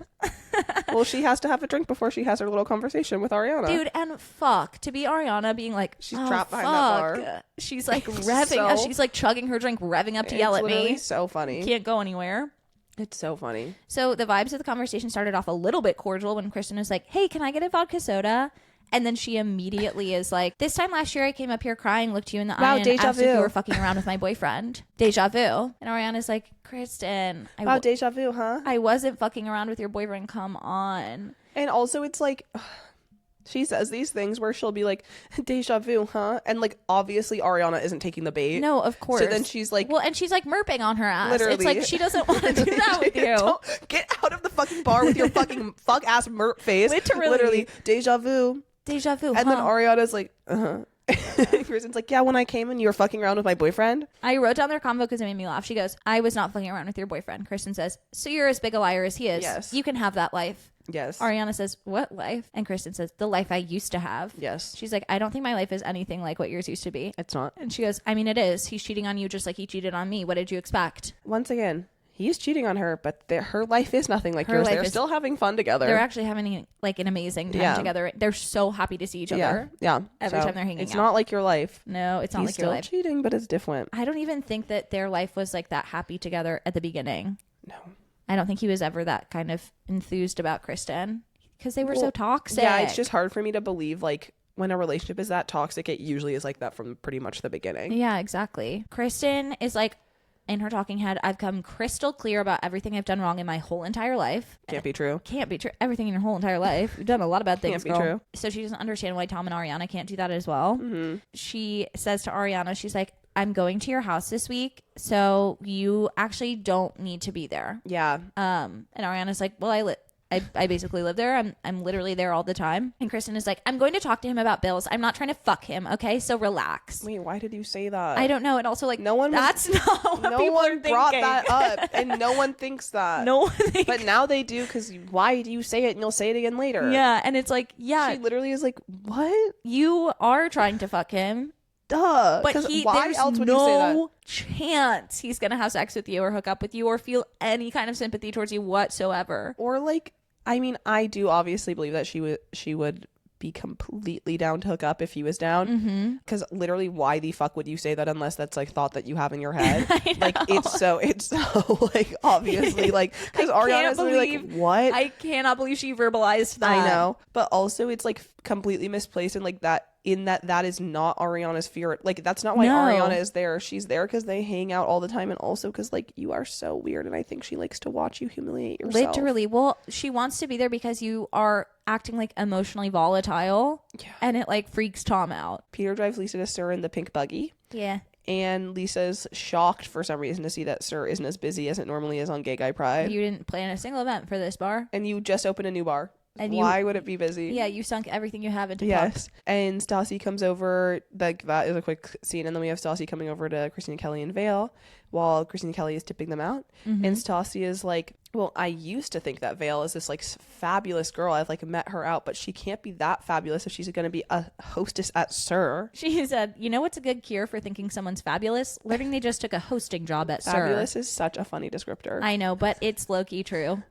Speaker 2: Well, she has to have a drink before she has her little conversation with Ariana.
Speaker 3: Dude, and fuck, to be Ariana being like,
Speaker 2: She's
Speaker 3: oh,
Speaker 2: trapped behind that
Speaker 3: fuck.
Speaker 2: bar.
Speaker 3: She's like revving, she's like chugging her drink, revving up to yell at
Speaker 2: literally
Speaker 3: me.
Speaker 2: so funny.
Speaker 3: Can't go anywhere.
Speaker 2: It's so funny.
Speaker 3: So the vibes of the conversation started off a little bit cordial when Kristen was like, hey, can I get a vodka soda? And then she immediately is like, this time last year I came up here crying, looked you in the
Speaker 2: Wow,
Speaker 3: eye, and
Speaker 2: deja
Speaker 3: asked if you
Speaker 2: vu.
Speaker 3: were fucking around with my boyfriend. Deja vu. And Ariana's like, Kristen,
Speaker 2: Wow, deja vu, huh?
Speaker 3: I wasn't fucking around with your boyfriend. Come on.
Speaker 2: And also, it's like, she says these things where she'll be like, deja vu, huh? And like, obviously, Ariana isn't taking the bait.
Speaker 3: No, of course.
Speaker 2: So then she's like,
Speaker 3: well, and she's like merping on her ass.
Speaker 2: Literally.
Speaker 3: It's like she doesn't want to do that with you.
Speaker 2: Don't get out of the fucking bar with your fucking fuck ass merp face. Literally, deja vu.
Speaker 3: Deja vu.
Speaker 2: And then Ariana's like, Kristen's like, yeah, when I came and you were fucking around with my boyfriend.
Speaker 3: I wrote down their convo because it made me laugh. She goes, I was not fucking around with your boyfriend. Kristen says, so you're as big a liar as he is.
Speaker 2: Yes.
Speaker 3: You can have that life.
Speaker 2: Yes.
Speaker 3: Ariana says, what life? And Kristen says, the life I used to have.
Speaker 2: Yes.
Speaker 3: She's like, I don't think my life is anything like what yours used to be.
Speaker 2: It's not.
Speaker 3: And she goes, I mean, it is. He's cheating on you just like he cheated on me. What did you expect?
Speaker 2: Once again, he's cheating on her, but her life is nothing like
Speaker 3: Her
Speaker 2: yours.
Speaker 3: life
Speaker 2: They're
Speaker 3: is-
Speaker 2: still having fun together.
Speaker 3: They're actually having like an amazing time
Speaker 2: Yeah.
Speaker 3: together. They're so happy to see each other.
Speaker 2: Yeah.
Speaker 3: Every time they're hanging
Speaker 2: It's
Speaker 3: out.
Speaker 2: not like your life.
Speaker 3: No, it's not
Speaker 2: He's
Speaker 3: like your
Speaker 2: still
Speaker 3: life.
Speaker 2: cheating, but it's different.
Speaker 3: I don't even think that their life was like that happy together at the beginning.
Speaker 2: No.
Speaker 3: I don't think he was ever that kind of enthused about Kristen because they were so toxic.
Speaker 2: Yeah, it's just hard for me to believe, like, when a relationship is that toxic, it usually is like that from pretty much the beginning.
Speaker 3: Yeah, exactly. Kristen is like, in her talking head, I've come crystal clear about everything I've done wrong in my whole entire life.
Speaker 2: Can't be true.
Speaker 3: Can't be true. Everything in your whole entire life. You've done a lot of bad things,
Speaker 2: Can't be
Speaker 3: girl.
Speaker 2: true.
Speaker 3: So she doesn't understand why Tom and Ariana can't do that as well.
Speaker 2: Mm-hmm.
Speaker 3: She says to Ariana, she's like, I'm going to your house this week, so you actually don't need to be there.
Speaker 2: Yeah.
Speaker 3: And Ariana's like, well, I basically live there. I'm literally there all the time. And Kristen is like, I'm going to talk to him about bills. I'm not trying to fuck him. Okay, so relax.
Speaker 2: Wait, why did you say that?
Speaker 3: I don't know. And also, like,
Speaker 2: No one was-
Speaker 3: that's not what
Speaker 2: No
Speaker 3: people are
Speaker 2: one brought
Speaker 3: thinking.
Speaker 2: that up, and no one thinks that.
Speaker 3: No one thinks.
Speaker 2: But now they do, because why do you say it and you'll say it again later?
Speaker 3: Yeah, and it's like, yeah,
Speaker 2: She literally is like, what?
Speaker 3: you are trying to fuck him,
Speaker 2: Duh.
Speaker 3: but
Speaker 2: 'Cause
Speaker 3: he
Speaker 2: why
Speaker 3: there's
Speaker 2: else would you say that?
Speaker 3: no chance he's gonna have sex with you or hook up with you or feel any kind of sympathy towards you whatsoever.
Speaker 2: Or like, I mean, I do obviously believe that she would be completely down to hook up if he was down. Because literally, why the fuck would you say that unless that's like thought that you have in your head? Like it's so like obviously like because Ariana's literally like, what?
Speaker 3: I cannot believe she verbalized that.
Speaker 2: I know, but also it's like completely misplaced and like that. In that is not Ariana's fear. Like that's not why
Speaker 3: No.
Speaker 2: Ariana is there. She's there because they hang out all the time, and also because like you are so weird, and I think she likes to watch you humiliate yourself.
Speaker 3: Literally. Well, she wants to be there because you are acting like emotionally volatile.
Speaker 2: Yeah.
Speaker 3: And it like freaks Tom out.
Speaker 2: Peter drives Lisa to Sir in the pink buggy,
Speaker 3: Yeah.
Speaker 2: and Lisa's shocked for some reason to see that Sir isn't as busy as it normally is on Gay Guy Pride.
Speaker 3: You didn't plan a single event for this bar.
Speaker 2: And you just opened a new bar.
Speaker 3: And
Speaker 2: why would it be busy?
Speaker 3: Yeah, you sunk everything you have into pop.
Speaker 2: Yes. And Stassi comes over. Like that is a quick scene, and then we have Stassi coming over to Kristen, Kelly, and Vail while Kristen, Kelly is tipping them out.
Speaker 3: Mm-hmm.
Speaker 2: And Stassi is like, well, I used to think that Vail is this like fabulous girl. I've like met her out, but she can't be that fabulous if she's going to be a hostess at Sir.
Speaker 3: She said, you know what's a good cure for thinking someone's fabulous? Learning they just took a hosting job at
Speaker 2: Fabulous
Speaker 3: Sir.
Speaker 2: is such a funny descriptor.
Speaker 3: I know, but it's low-key true.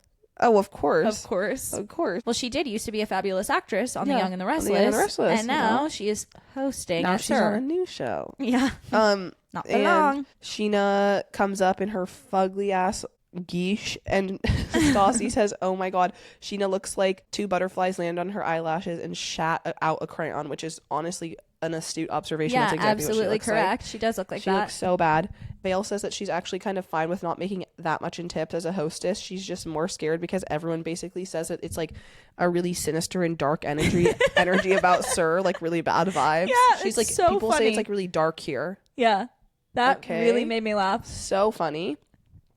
Speaker 2: Oh, of course.
Speaker 3: Of course.
Speaker 2: Of course.
Speaker 3: Well, she did used to be a fabulous actress on The Young and the
Speaker 2: on
Speaker 3: Restless.
Speaker 2: The Young and the Restless,
Speaker 3: and now she is hosting
Speaker 2: now
Speaker 3: a
Speaker 2: she's
Speaker 3: show.
Speaker 2: on a new show.
Speaker 3: Yeah. Not for long.
Speaker 2: And Sheena comes up in her fugly ass geesh, and Stassi says, oh my god, Sheena looks like 2 butterflies land on her eyelashes and shat out a crayon, which is honestly an astute observation.
Speaker 3: Yeah,
Speaker 2: That's exactly
Speaker 3: absolutely
Speaker 2: what she looks
Speaker 3: correct.
Speaker 2: like.
Speaker 3: She does look like
Speaker 2: She
Speaker 3: that.
Speaker 2: looks so bad. Vail says that she's actually kind of fine with not making that much in tips as a hostess. She's just more scared because everyone basically says that it's like a really sinister and dark energy about Sir, like really bad vibes.
Speaker 3: Yeah,
Speaker 2: she's
Speaker 3: it's
Speaker 2: like,
Speaker 3: so
Speaker 2: people say
Speaker 3: funny.
Speaker 2: it's like really dark here.
Speaker 3: Yeah. That
Speaker 2: Okay.
Speaker 3: really made me laugh.
Speaker 2: So funny.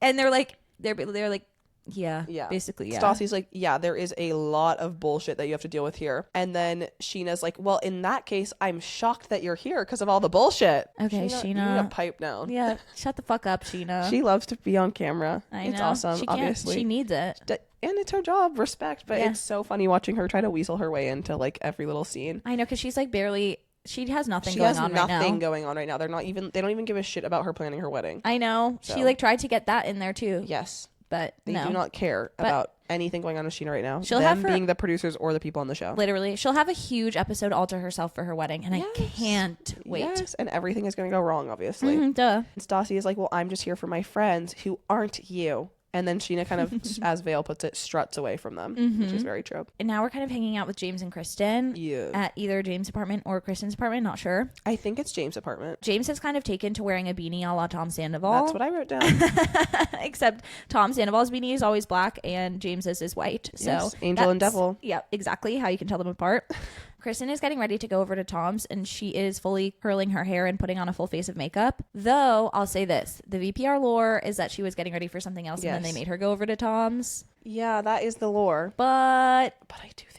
Speaker 3: And they're like, yeah, basically, yeah.
Speaker 2: Stassi's like, yeah, there is a lot of bullshit that you have to deal with here. And then Sheena's like, well, in that case, I'm shocked that you're here because of all the bullshit.
Speaker 3: Okay,
Speaker 2: You
Speaker 3: Sheena.
Speaker 2: need to pipe down.
Speaker 3: Yeah, shut the fuck up, Sheena.
Speaker 2: She loves to be on camera.
Speaker 3: It's
Speaker 2: awesome, obviously.
Speaker 3: She needs it.
Speaker 2: And it's her job, respect. But
Speaker 3: Yeah.
Speaker 2: it's so funny watching her try to weasel her way into like every little scene.
Speaker 3: I know, because she's like barely. She has nothing
Speaker 2: She
Speaker 3: going
Speaker 2: has
Speaker 3: on right now.
Speaker 2: nothing going on right now. They don't even give a shit about her planning her wedding.
Speaker 3: I know.
Speaker 2: So.
Speaker 3: She like tried to get that in there too.
Speaker 2: Yes.
Speaker 3: But
Speaker 2: They
Speaker 3: no.
Speaker 2: do not care about anything going on with Sheena right now.
Speaker 3: She'll
Speaker 2: Them
Speaker 3: have her-
Speaker 2: being the producers or the people on the show.
Speaker 3: Literally, she'll have a huge episode all to herself for her wedding, and I can't wait.
Speaker 2: Yes, and everything is going to go wrong, obviously.
Speaker 3: Duh.
Speaker 2: And Stassi is like, well, I'm just here for my friends who aren't you. And then Sheena kind of, as Vail puts it, struts away from them, which is very true.
Speaker 3: And now we're kind of hanging out with James and Kristen at either James' apartment or Kristen's apartment. Not sure.
Speaker 2: I think it's James' apartment.
Speaker 3: James has kind of taken to wearing a beanie a la Tom Sandoval.
Speaker 2: That's what I wrote down.
Speaker 3: Except Tom Sandoval's beanie is always black and James's is white. So
Speaker 2: Yes, angel and
Speaker 3: that's-
Speaker 2: devil.
Speaker 3: Yeah, exactly how you can tell them apart. Kristen is getting ready to go over to Tom's, and she is fully curling her hair and putting on a full face of makeup. Though, I'll say this. The VPR lore is that she was getting ready for something else, and then they made her go over to Tom's.
Speaker 2: Yeah, that is the lore.
Speaker 3: But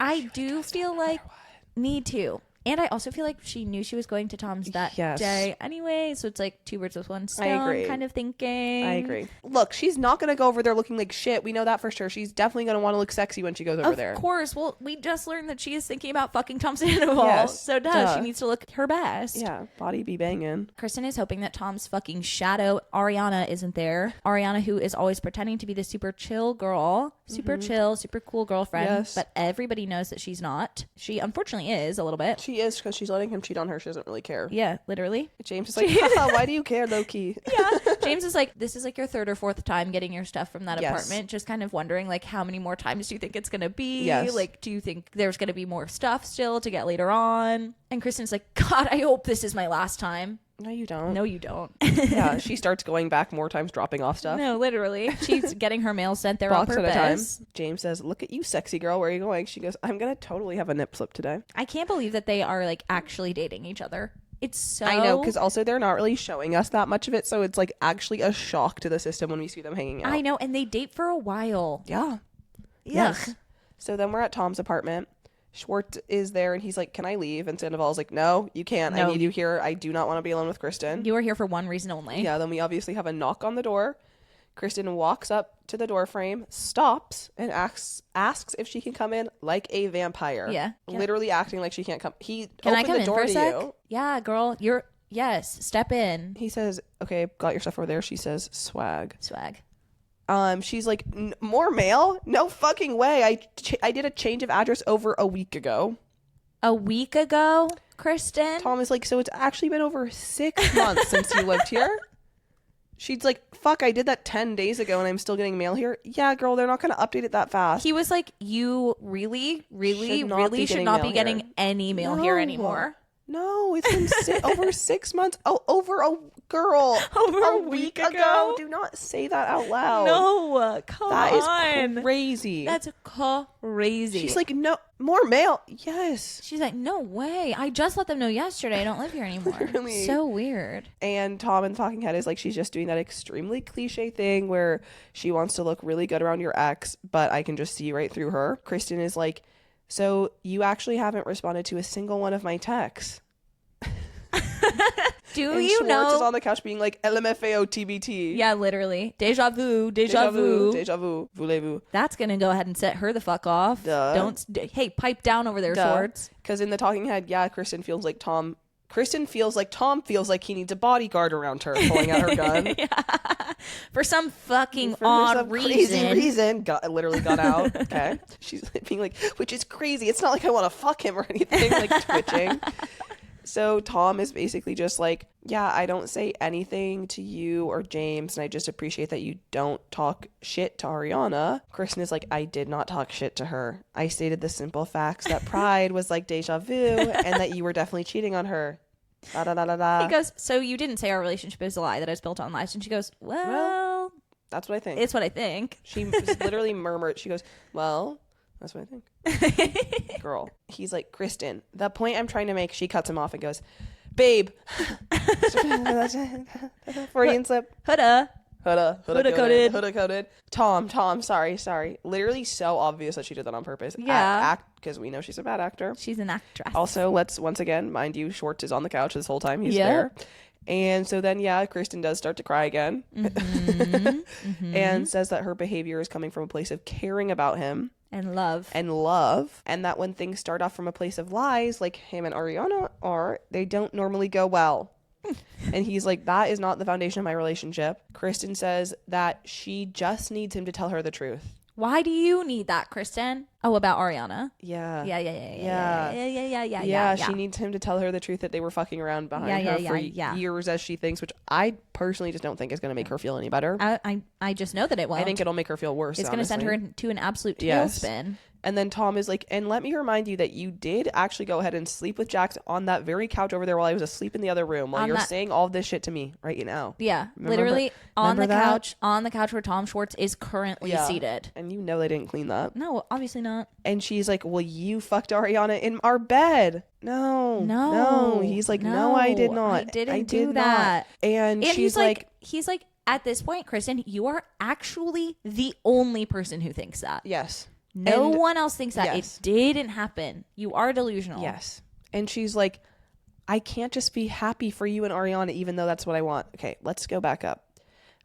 Speaker 2: I do
Speaker 3: feel like need to. And I also feel like she knew she was going to Tom's that day anyway. So it's like 2 birds with 1 stone
Speaker 2: agree.
Speaker 3: kind of thinking.
Speaker 2: I agree. Look, she's not going to go over there looking like shit. We know that for sure. She's definitely going to want to look sexy when she goes over there.
Speaker 3: Of course. Well, we just learned that she is thinking about fucking Tom Sandoval.
Speaker 2: Yes.
Speaker 3: So she needs to look her best.
Speaker 2: Yeah, body be banging.
Speaker 3: Kristen is hoping that Tom's fucking shadow, Ariana, isn't there. Ariana, who is always pretending to be the super chill girl. Super chill, super cool girlfriend.
Speaker 2: Yes.
Speaker 3: But everybody knows that she's not. She unfortunately is a little bit.
Speaker 2: She is, because she's letting him cheat on her. She doesn't really care.
Speaker 3: Yeah, literally.
Speaker 2: James is like, haha, why do you care, lowkey?
Speaker 3: Yeah. James is like, this is like your 3rd or 4th time getting your stuff from that
Speaker 2: Yes.
Speaker 3: apartment. Just kind of wondering, like, how many more times do you think it's going to be?
Speaker 2: Yes.
Speaker 3: Like, do you think there's going to be more stuff still to get later on? And Kristen's like, God, I hope this is my last time.
Speaker 2: No, you don't.
Speaker 3: No, you don't.
Speaker 2: Yeah, she starts going back more times, dropping off stuff.
Speaker 3: No, literally. She's getting her mail sent there
Speaker 2: Box
Speaker 3: on
Speaker 2: at a time.
Speaker 3: purpose.
Speaker 2: James says, look at you, sexy girl. Where are you going? She goes, I'm going to totally have a nip slip today.
Speaker 3: I can't believe that they are, like, actually dating each other. It's so...
Speaker 2: I know, because also they're not really showing us that much of it, so it's like actually a shock to the system when we see them hanging out.
Speaker 3: I know, and they date for a while.
Speaker 2: Yeah. Yes. So then we're at Tom's apartment. Schwartz is there and he's like, can I leave? And Sandoval's like, no, you can't.
Speaker 3: No.
Speaker 2: I need you here. I do not want to be alone with Kristen.
Speaker 3: You are here for one reason only.
Speaker 2: Yeah, then we obviously have a knock on the door. Kristen walks up to the door frame, stops, and asks if she can come in like a vampire.
Speaker 3: Yeah.
Speaker 2: Literally acting like she can't come. He
Speaker 3: Can I
Speaker 2: opened
Speaker 3: come
Speaker 2: the
Speaker 3: in
Speaker 2: door
Speaker 3: for a
Speaker 2: to
Speaker 3: sec?
Speaker 2: you.
Speaker 3: Yeah, girl. Yes, step in.
Speaker 2: He says, okay, got your stuff over there. She says, swag.
Speaker 3: Swag.
Speaker 2: She's like, more mail? No fucking way. I did a change of address over a week ago.
Speaker 3: A week ago, Kristen?
Speaker 2: Tom is like, so it's actually been over 6 months since you lived here? She's like, fuck, I did that 10 days ago and I'm still getting mail here. Yeah, girl, they're not going to update it that fast.
Speaker 3: He was like, you really
Speaker 2: Should not be
Speaker 3: should
Speaker 2: getting
Speaker 3: not
Speaker 2: mail
Speaker 3: be getting
Speaker 2: here.
Speaker 3: any mail here anymore.
Speaker 2: No, it's been over 6 months. Oh, over a girl.
Speaker 3: Over a week ago?
Speaker 2: Do not say that out loud.
Speaker 3: No, come
Speaker 2: That
Speaker 3: on.
Speaker 2: is crazy.
Speaker 3: That's crazy.
Speaker 2: She's like, no, more mail. Yes.
Speaker 3: She's like, no way. I just let them know yesterday I don't live here anymore.
Speaker 2: Really?
Speaker 3: So weird.
Speaker 2: And Tom in Talking Head is like, she's just doing that extremely cliche thing where she wants to look really good around your ex, but I can just see right through her. Kristen is like, so you actually haven't responded to a single one of my texts.
Speaker 3: Do
Speaker 2: And
Speaker 3: you
Speaker 2: Schwartz
Speaker 3: know?
Speaker 2: is on the couch being like, LMFAO TBT.
Speaker 3: Yeah, literally. Deja vu. Deja vu.
Speaker 2: Deja vu. Voulez-vous.
Speaker 3: That's going to go ahead and set her the fuck off.
Speaker 2: Duh.
Speaker 3: Hey, pipe down over there, Schwartz.
Speaker 2: Because in the Talking Head, yeah, Kristen feels like Tom Kristen feels like Tom feels like he needs a bodyguard around her, pulling out her gun.
Speaker 3: For some fucking
Speaker 2: For
Speaker 3: odd
Speaker 2: some
Speaker 3: reason.
Speaker 2: crazy reason. Literally got out. Okay. She's being like, which is crazy. It's not like I want to fuck him or anything, like twitching. So Tom is basically just like, yeah, I don't say anything to you or James, and I just appreciate that you don't talk shit to Ariana. Kristen is like, I did not talk shit to her. I stated the simple facts that pride was like deja vu and that you were definitely cheating on her. Da, da, da, da, da.
Speaker 3: He goes, so you didn't say our relationship is a lie, that it's built on lies. And she goes, well
Speaker 2: that's what I think.
Speaker 3: it's what I think.
Speaker 2: She literally murmured. She goes, well, that's what I think. Girl. He's like, Kristen, the point I'm trying to make, she cuts him off and goes, babe. Freudian slip.
Speaker 3: Huda
Speaker 2: Huda coded. Tom, sorry. Literally so obvious that she did that on purpose.
Speaker 3: Yeah.
Speaker 2: Because we know she's a bad actor.
Speaker 3: She's an actress.
Speaker 2: Also, let's once again, mind you, Schwartz is on the couch this whole time. He's there. And so then, Kristen does start to cry again. And says that her behavior is coming from a place of caring about him.
Speaker 3: And love.
Speaker 2: And that when things start off from a place of lies, like him and Ariana are, they don't normally go well. And he's like, that is not the foundation of my relationship. Kristen says that she just needs him to tell her the truth.
Speaker 3: Why do you need that, Kristen? Oh, about Ariana?
Speaker 2: Yeah.
Speaker 3: Yeah.
Speaker 2: She needs him to tell her the truth that they were fucking around behind her for years, as she thinks, which I personally just don't think is going to make her feel any better.
Speaker 3: I just know that it won't.
Speaker 2: I think it'll make her feel worse.
Speaker 3: It's going to send her into an absolute
Speaker 2: Yes.
Speaker 3: tailspin.
Speaker 2: And then Tom is like, and let me remind you that you did actually go ahead and sleep with Jax on that very couch over there while I was asleep in the other room, while you're saying all this shit to me right now.
Speaker 3: Yeah, literally on the couch where Tom Schwartz is currently seated.
Speaker 2: And you know they didn't clean that.
Speaker 3: No, obviously not.
Speaker 2: And she's like, well, you fucked Ariana in our bed. No. He's like, no, I did not.
Speaker 3: I didn't do that.
Speaker 2: And she's like,
Speaker 3: at this point, Kristen, you are actually the only person who thinks that.
Speaker 2: yes.
Speaker 3: No one else thinks that.
Speaker 2: Yes.
Speaker 3: It didn't happen. You are delusional.
Speaker 2: Yes. And she's like, I can't just be happy for you and Ariana, even though that's what I want. Okay, let's go back up.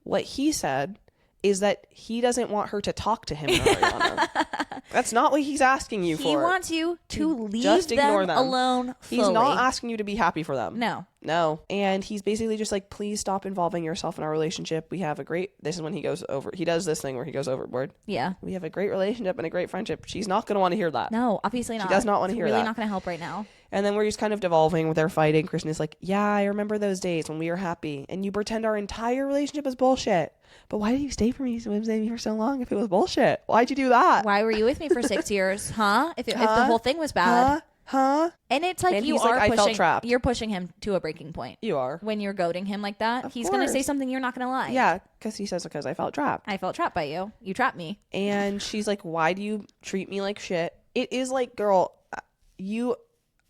Speaker 2: What he said is that he doesn't want her to talk to him and Ariana. That's not what he's asking you for.
Speaker 3: He wants you to leave
Speaker 2: just ignore
Speaker 3: them alone fully.
Speaker 2: He's not asking you to be happy for them.
Speaker 3: No.
Speaker 2: And he's basically just like, please stop involving yourself in our relationship. We have this is when he goes over. He does this thing where he goes overboard.
Speaker 3: Yeah.
Speaker 2: We have a great relationship and a great friendship. She's not going to want to hear that.
Speaker 3: No, obviously not.
Speaker 2: She does not want to hear that.
Speaker 3: Really not going to help right now.
Speaker 2: And then we're just kind of devolving with their fighting. Kristen is like, yeah, I remember those days when we were happy. And you pretend our entire relationship was bullshit. But why did you stay for me for so long if it was bullshit? Why'd you do that?
Speaker 3: Why were you with me for 6 years? Huh? If the whole thing was bad.
Speaker 2: Huh?
Speaker 3: And it's like,
Speaker 2: and
Speaker 3: you
Speaker 2: he's
Speaker 3: are
Speaker 2: like, I felt
Speaker 3: pushing,
Speaker 2: trapped.
Speaker 3: you're pushing him to a breaking point.
Speaker 2: You are.
Speaker 3: When you're goading him like that, he's
Speaker 2: course.
Speaker 3: going to say something you're not going to like.
Speaker 2: Yeah, because he says, because I felt trapped.
Speaker 3: I felt trapped by you. You trapped me.
Speaker 2: And she's like, why do you treat me like shit? It is like, girl,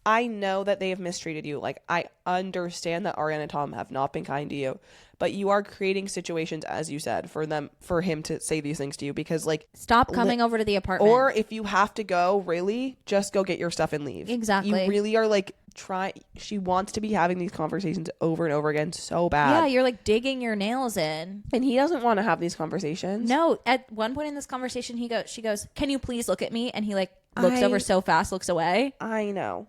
Speaker 2: I know that they have mistreated you. Like, I understand that Ariana and Tom have not been kind to you, but you are creating situations, as you said, for him to say these things to you, because like,
Speaker 3: stop coming over to the apartment.
Speaker 2: Or if you have to go, really, just go get your stuff and leave.
Speaker 3: Exactly.
Speaker 2: You really are like, she wants to be having these conversations over and over again so bad.
Speaker 3: Yeah, you're like digging your nails in.
Speaker 2: And he doesn't want to have these conversations.
Speaker 3: No, at one point in this conversation, she goes, can you please look at me? And he like looks over so fast, looks away.
Speaker 2: I know.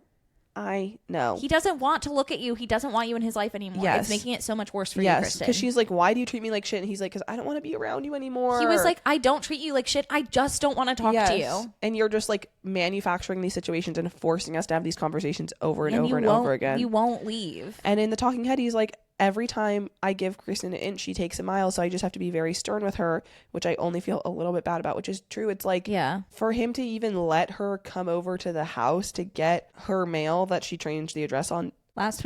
Speaker 2: He
Speaker 3: doesn't want to look at you. He doesn't want you in his life anymore.
Speaker 2: Yes.
Speaker 3: It's making it so much worse for you,
Speaker 2: Yes,
Speaker 3: Kristen.
Speaker 2: because she's like, why do you treat me like shit? And he's like, because I don't want to be around you anymore.
Speaker 3: He was like, I don't treat you like shit. I just don't want to talk to you.
Speaker 2: And you're just like manufacturing these situations and forcing us to have these conversations over and over and over again.
Speaker 3: You won't leave.
Speaker 2: And in the talking head, he's like, every time I give Kristen an inch, she takes a mile. So I just have to be very stern with her, which I only feel a little bit bad about, which is true. It's like, for him to even let her come over to the house to get her mail that she changed the address on last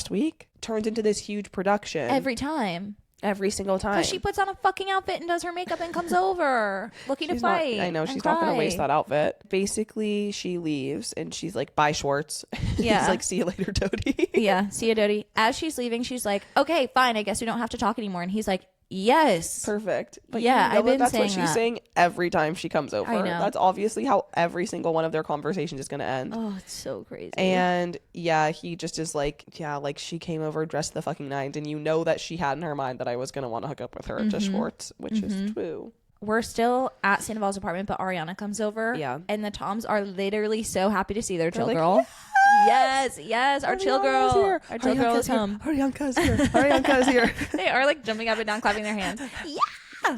Speaker 2: week turns into this huge production. Every single time.
Speaker 3: Because she puts on a fucking outfit and does her makeup and comes over looking to fight.
Speaker 2: I know, she's not going to waste that outfit. Basically, she leaves and she's like, bye, Schwartz.
Speaker 3: Yeah.
Speaker 2: He's like, see you later, Dodie.
Speaker 3: Yeah, see you, Dodie. As she's leaving, she's like, okay, fine, I guess we don't have to talk anymore. And he's like, yes.
Speaker 2: Perfect. But
Speaker 3: yeah, I've been
Speaker 2: that's
Speaker 3: saying
Speaker 2: what she's saying every time she comes over.
Speaker 3: I know.
Speaker 2: That's obviously how every single one of their conversations is going to end.
Speaker 3: Oh, it's so crazy.
Speaker 2: And yeah, he just is like, yeah, like she came over dressed the fucking nines, and you know that she had in her mind that I was going to want to hook up with her to Schwartz, which is true.
Speaker 3: We're still at Sandoval's apartment, but Ariana comes over.
Speaker 2: Yeah.
Speaker 3: And the Toms are literally so happy to see their chill girl. Yes. Our chill girl. Our chill girl is home.
Speaker 2: Arianka's here. Arianka's here.
Speaker 3: They are like jumping up and down, clapping their hands. Yeah.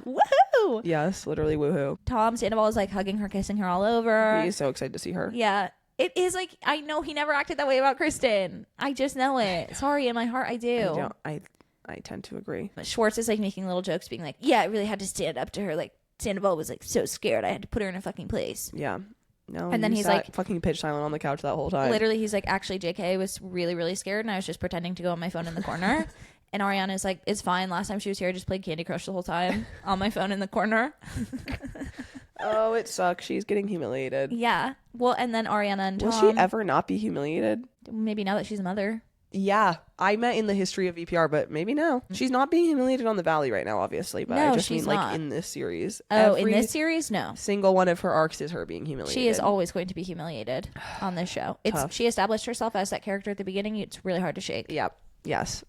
Speaker 3: Woohoo.
Speaker 2: Yes, literally woohoo.
Speaker 3: Tom Sandoval is like hugging her, kissing her all over.
Speaker 2: He is so excited to see her.
Speaker 3: Yeah. It is like, I know he never acted that way about Kristen. I just know it. Sorry, in my heart, I do.
Speaker 2: I tend to agree.
Speaker 3: But Schwartz is like making little jokes, being like, yeah, I really had to stand up to her. Like, Sandoval was like so scared. I had to put her in a fucking place.
Speaker 2: Yeah. No.
Speaker 3: And then he's like
Speaker 2: fucking pitch silent on the couch that whole time.
Speaker 3: Literally, he's like, actually, JK was really, really scared, and I was just pretending to go on my phone in the corner. And Ariana is like, it's fine. Last time she was here, I just played Candy Crush the whole time on my phone in the corner.
Speaker 2: Oh, it sucks. She's getting humiliated.
Speaker 3: Yeah. Well, and then Ariana and Tom.
Speaker 2: Will she ever not be humiliated?
Speaker 3: Maybe now that she's a mother.
Speaker 2: Yeah. I meant in the history of VPR, but maybe no. She's not being humiliated on the Valley right now, obviously. But
Speaker 3: No,
Speaker 2: I just
Speaker 3: she's
Speaker 2: mean
Speaker 3: not.
Speaker 2: like in this series.
Speaker 3: Oh, in
Speaker 2: Every
Speaker 3: this series? No.
Speaker 2: single one of her arcs is her being humiliated.
Speaker 3: She is always going to be humiliated on this show.
Speaker 2: Tough.
Speaker 3: She established herself as that character at the beginning. It's really hard to shake.
Speaker 2: Yep. Yes.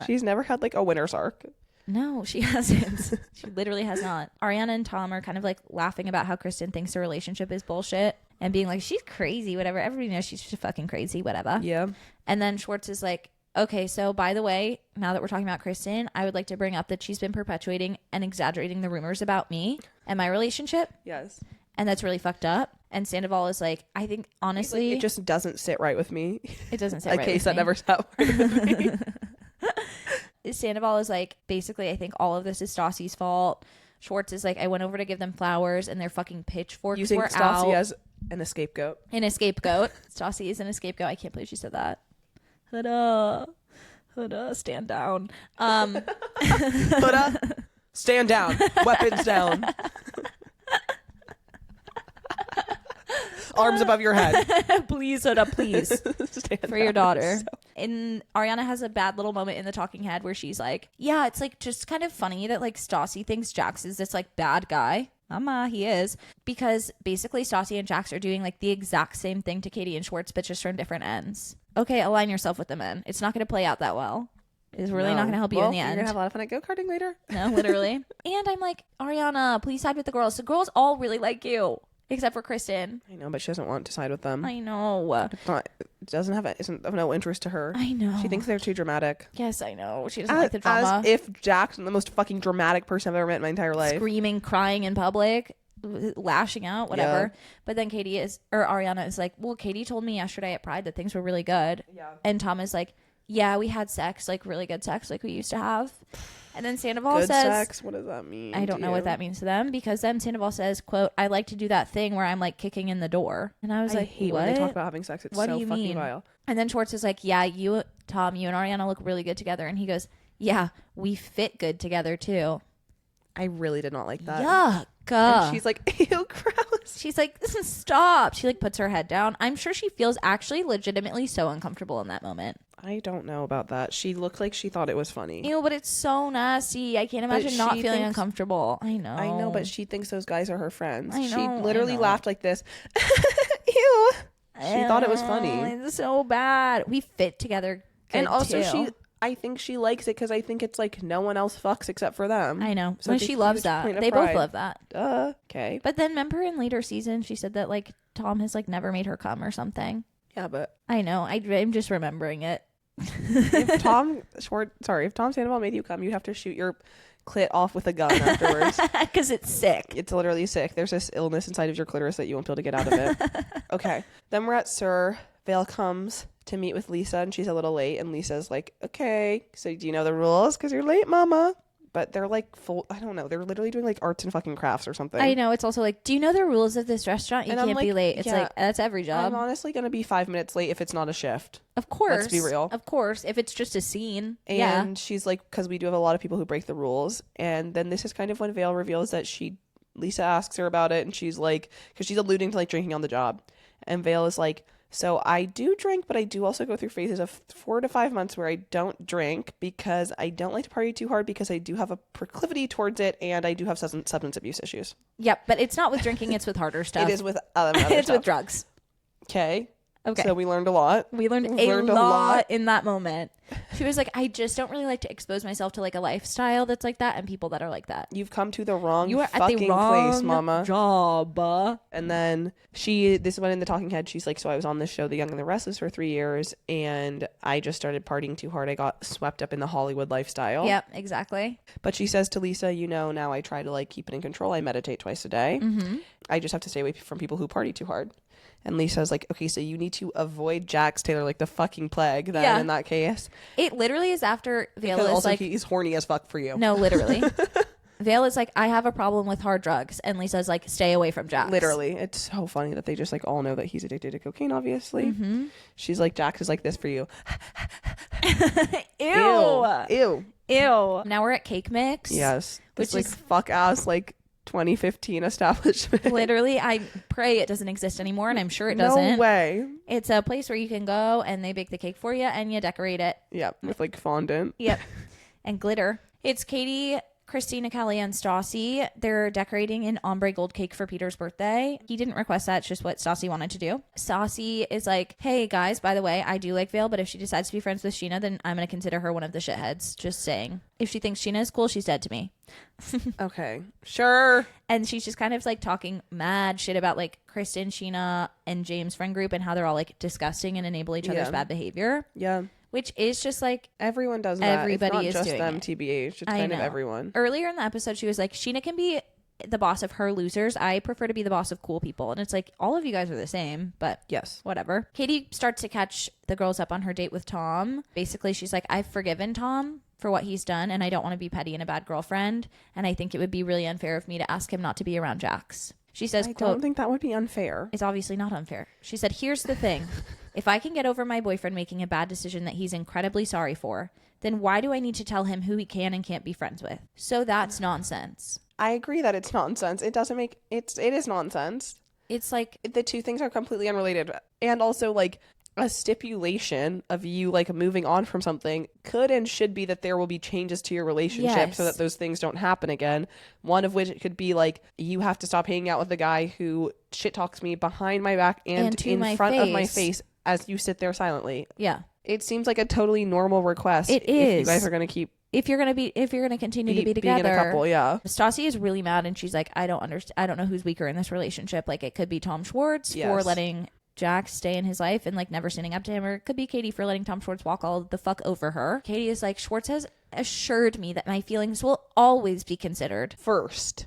Speaker 2: She's never had like a winner's arc.
Speaker 3: No, she hasn't. She literally has not. Ariana and Tom are kind of like laughing about how Kristen thinks their relationship is bullshit and being like, she's crazy, whatever. Everybody knows she's just fucking crazy, whatever.
Speaker 2: Yeah.
Speaker 3: And then Schwartz is like, okay, so by the way, now that we're talking about Kristen, I would like to bring up that she's been perpetuating and exaggerating the rumors about me and my relationship.
Speaker 2: Yes.
Speaker 3: And that's really fucked up. And Sandoval is like, I think honestly,
Speaker 2: It just doesn't sit right with me.
Speaker 3: it doesn't sit
Speaker 2: A
Speaker 3: right
Speaker 2: case
Speaker 3: with
Speaker 2: that
Speaker 3: me.
Speaker 2: never sat right with me.
Speaker 3: Sandoval is like, basically, I think all of this is Stassi's fault. Schwartz is like, I went over to give them flowers and their fucking pitchforks
Speaker 2: Using
Speaker 3: were
Speaker 2: Stassi
Speaker 3: out.
Speaker 2: as an scapegoat.
Speaker 3: An scapegoat. Stassi is an scapegoat. I can't believe she said that. Huda. Stand down.
Speaker 2: Huda, stand down. Weapons down. Arms above your head.
Speaker 3: Please, Huda, please.
Speaker 2: Stand
Speaker 3: For your
Speaker 2: down.
Speaker 3: daughter. And Ariana has a bad little moment in the talking head where she's like, yeah, it's like just kind of funny that like Stassi thinks Jax is this like bad guy. Mama, he is. Because basically Stassi and Jax are doing like the exact same thing to Katie and Schwartz, but just from different ends. Okay, align yourself with the men. It's not going to play out that well. It's really not going to help you in the
Speaker 2: You're
Speaker 3: end.
Speaker 2: going to have a lot of fun at go-karting later.
Speaker 3: No, literally. And I'm like, Ariana, please side with the girls. The girls all really like you. Except for Kristen.
Speaker 2: I know, but she doesn't want to side with them.
Speaker 3: I know.
Speaker 2: It isn't of no interest to her.
Speaker 3: I know.
Speaker 2: She thinks they're too dramatic.
Speaker 3: Yes, I know. She doesn't like the drama.
Speaker 2: As if Jackson, the most fucking dramatic person I've ever met in my entire life.
Speaker 3: Screaming, crying in public, lashing out, whatever.
Speaker 2: Yeah.
Speaker 3: But then Ariana is like, well, Katie told me yesterday at Pride that things were really good.
Speaker 2: Yeah.
Speaker 3: And Tom is like, yeah, we had sex, like really good sex, like we used to have. And then Sandoval
Speaker 2: Good
Speaker 3: says,
Speaker 2: sex? What does that mean?
Speaker 3: I don't know what that means to them, because then Sandoval says, quote, I like to do that thing where I'm like kicking in the door. And I was
Speaker 2: I
Speaker 3: like,
Speaker 2: hate
Speaker 3: what?
Speaker 2: when they talk about having sex. It's
Speaker 3: What
Speaker 2: so
Speaker 3: do you
Speaker 2: fucking
Speaker 3: mean?
Speaker 2: vile.
Speaker 3: And then Schwartz is like, yeah, you, Tom, you and Ariana look really good together. And he goes, yeah, we fit good together too.
Speaker 2: I really did not like that.
Speaker 3: Yuck.
Speaker 2: And she's like, ew, gross.
Speaker 3: She's like, stop. She like puts her head down. I'm sure she feels actually legitimately so uncomfortable in that moment.
Speaker 2: I don't know about that. She looked like she thought it was funny.
Speaker 3: Ew, but it's so nasty. I can't imagine not
Speaker 2: she
Speaker 3: feeling
Speaker 2: thinks-
Speaker 3: uncomfortable. I know,
Speaker 2: but she thinks those guys are her friends.
Speaker 3: I know,
Speaker 2: She
Speaker 3: I
Speaker 2: literally
Speaker 3: know.
Speaker 2: laughed like this. Ew. She thought it was
Speaker 3: Ew,
Speaker 2: funny.
Speaker 3: It's so bad. We fit together good
Speaker 2: And also
Speaker 3: too.
Speaker 2: I think she likes it because I think it's like no one else fucks except for them.
Speaker 3: I know.
Speaker 2: So
Speaker 3: Well,
Speaker 2: it's a
Speaker 3: she loves
Speaker 2: huge
Speaker 3: that.
Speaker 2: point of
Speaker 3: They both
Speaker 2: pride.
Speaker 3: love that.
Speaker 2: Okay.
Speaker 3: But then remember in later seasons, she said that like Tom has like never made her come or something.
Speaker 2: Yeah, but
Speaker 3: I know. I'm just remembering it.
Speaker 2: if Tom Sandoval made you come, you'd have to shoot your clit off with a gun afterwards.
Speaker 3: Because it's sick.
Speaker 2: It's literally sick. There's this illness inside of your clitoris that you won't be able to get out of it. Okay. Then we're at Sir. Vail comes to meet with Lisa, and she's a little late. And Lisa's like, okay, so do you know the rules? Because you're late, mama. But they're like I don't know. They're literally doing like arts and fucking crafts or something.
Speaker 3: I know. It's also like, do you know the rules of this restaurant? You
Speaker 2: And I'm
Speaker 3: can't be
Speaker 2: like,
Speaker 3: late. It's
Speaker 2: yeah,
Speaker 3: like, that's every job.
Speaker 2: I'm honestly going to be 5 minutes late if it's not a shift.
Speaker 3: Of course.
Speaker 2: Let's be real.
Speaker 3: Of course. If it's just a scene.
Speaker 2: And
Speaker 3: yeah.
Speaker 2: she's like, because we do have a lot of people who break the rules. And then this is kind of when Vail reveals that Lisa asks her about it. And she's like, because she's alluding to like drinking on the job. And Vail is like, so I do drink, but I do also go through phases of 4 to 5 months where I don't drink because I don't like to party too hard because I do have a proclivity towards it and I do have substance abuse issues.
Speaker 3: Yep. But it's not with drinking. It's with harder stuff.
Speaker 2: It is with other
Speaker 3: It's
Speaker 2: stuff.
Speaker 3: with drugs.
Speaker 2: Okay.
Speaker 3: Okay.
Speaker 2: So we learned a lot.
Speaker 3: We learned
Speaker 2: a
Speaker 3: a lot
Speaker 2: lot.
Speaker 3: in that moment. She was like, I just don't really like to expose myself to like a lifestyle that's like that and people that are like that.
Speaker 2: You've come to the wrong
Speaker 3: You are
Speaker 2: fucking
Speaker 3: at the wrong
Speaker 2: place, mama.
Speaker 3: job.
Speaker 2: And then this went in the talking head. She's like, so I was on this show, The Young and the Restless, for 3 years, and I just started partying too hard. I got swept up in the Hollywood lifestyle.
Speaker 3: Yep, exactly.
Speaker 2: But she says to Lisa, now I try to like keep it in control. I meditate twice a day.
Speaker 3: Mm-hmm.
Speaker 2: I just have to stay away from people who party too hard. And Lisa's like, okay, so you need to avoid Jax Taylor like the fucking plague then in that case.
Speaker 3: It literally is after Vail
Speaker 2: Because
Speaker 3: is
Speaker 2: also
Speaker 3: like...
Speaker 2: he's horny as fuck for you.
Speaker 3: No, literally. Vail is like, I have a problem with hard drugs. And Lisa's like, stay away from Jax.
Speaker 2: Literally. It's so funny that they just like all know that he's addicted to cocaine, obviously.
Speaker 3: Mm-hmm.
Speaker 2: She's like, Jax is like this for you.
Speaker 3: Ew.
Speaker 2: Ew.
Speaker 3: Ew. Now we're at Cake Mix.
Speaker 2: Yes.
Speaker 3: Which
Speaker 2: This like
Speaker 3: is
Speaker 2: fuck ass like 2015 establishment.
Speaker 3: literally, I pray it doesn't exist anymore, and I'm sure it doesn't.
Speaker 2: No way.
Speaker 3: It's a place where you can go and they bake the cake for you and you decorate it.
Speaker 2: Yeah, with like fondant.
Speaker 3: Yep. And glitter. It's Katie, Christina, Callie, and Stassi. They're decorating an ombre gold cake for Peter's birthday. He didn't request that. It's just what Stassi wanted to do. Stassi is like, hey, guys, by the way, I do like Vail, but if she decides to be friends with Sheena, then I'm going to consider her one of the shitheads. Just saying. If she thinks Sheena is cool, she's dead to me.
Speaker 2: Okay. Sure.
Speaker 3: And she's just kind of like talking mad shit about like Kristen, Sheena, and James' friend group and how they're all like disgusting and enable each other's bad behavior.
Speaker 2: Yeah.
Speaker 3: Which is just like
Speaker 2: Everyone does that.
Speaker 3: everybody
Speaker 2: it's
Speaker 3: is
Speaker 2: not just
Speaker 3: doing
Speaker 2: them,
Speaker 3: it.
Speaker 2: TBH. It's
Speaker 3: I
Speaker 2: kind of
Speaker 3: know.
Speaker 2: everyone.
Speaker 3: Earlier in the episode, she was like, Sheena can be the boss of her losers. I prefer to be the boss of cool people. And it's like, all of you guys are the same, but
Speaker 2: Yes.
Speaker 3: whatever. Katie starts to catch the girls up on her date with Tom. Basically, she's like, I've forgiven Tom for what he's done, and I don't want to be petty and a bad girlfriend. And I think it would be really unfair of me to ask him not to be around Jax. She says,
Speaker 2: I
Speaker 3: quote,
Speaker 2: don't think that would be unfair.
Speaker 3: it's obviously not unfair. She said, here's the thing. If I can get over my boyfriend making a bad decision that he's incredibly sorry for, then why do I need to tell him who he can and can't be friends with? So that's nonsense.
Speaker 2: I agree that it's nonsense. It doesn't make it is nonsense.
Speaker 3: It's like,
Speaker 2: The two things are completely unrelated. And also like a stipulation of you like moving on from something could and should be that there will be changes to your relationship so that those things don't happen again. One of which it could be like, you have to stop hanging out with the guy who shit talks me behind my back and
Speaker 3: to
Speaker 2: in
Speaker 3: my
Speaker 2: front of my
Speaker 3: face.
Speaker 2: face as you sit there silently.
Speaker 3: yeah.
Speaker 2: It seems like a totally normal request.
Speaker 3: It
Speaker 2: if you
Speaker 3: is.
Speaker 2: guys are going to keep
Speaker 3: If you're gonna continue to be
Speaker 2: being
Speaker 3: together,
Speaker 2: in a couple, yeah.
Speaker 3: Stassi is really mad, and she's like, I don't understand. I don't know who's weaker in this relationship. Like, it could be Tom Schwartz for
Speaker 2: Yes.
Speaker 3: letting Jax stay in his life and like never standing up to him, or it could be Katie for letting Tom Schwartz walk all the fuck over her. Katie is like, Schwartz has assured me that my feelings will always be considered
Speaker 2: first.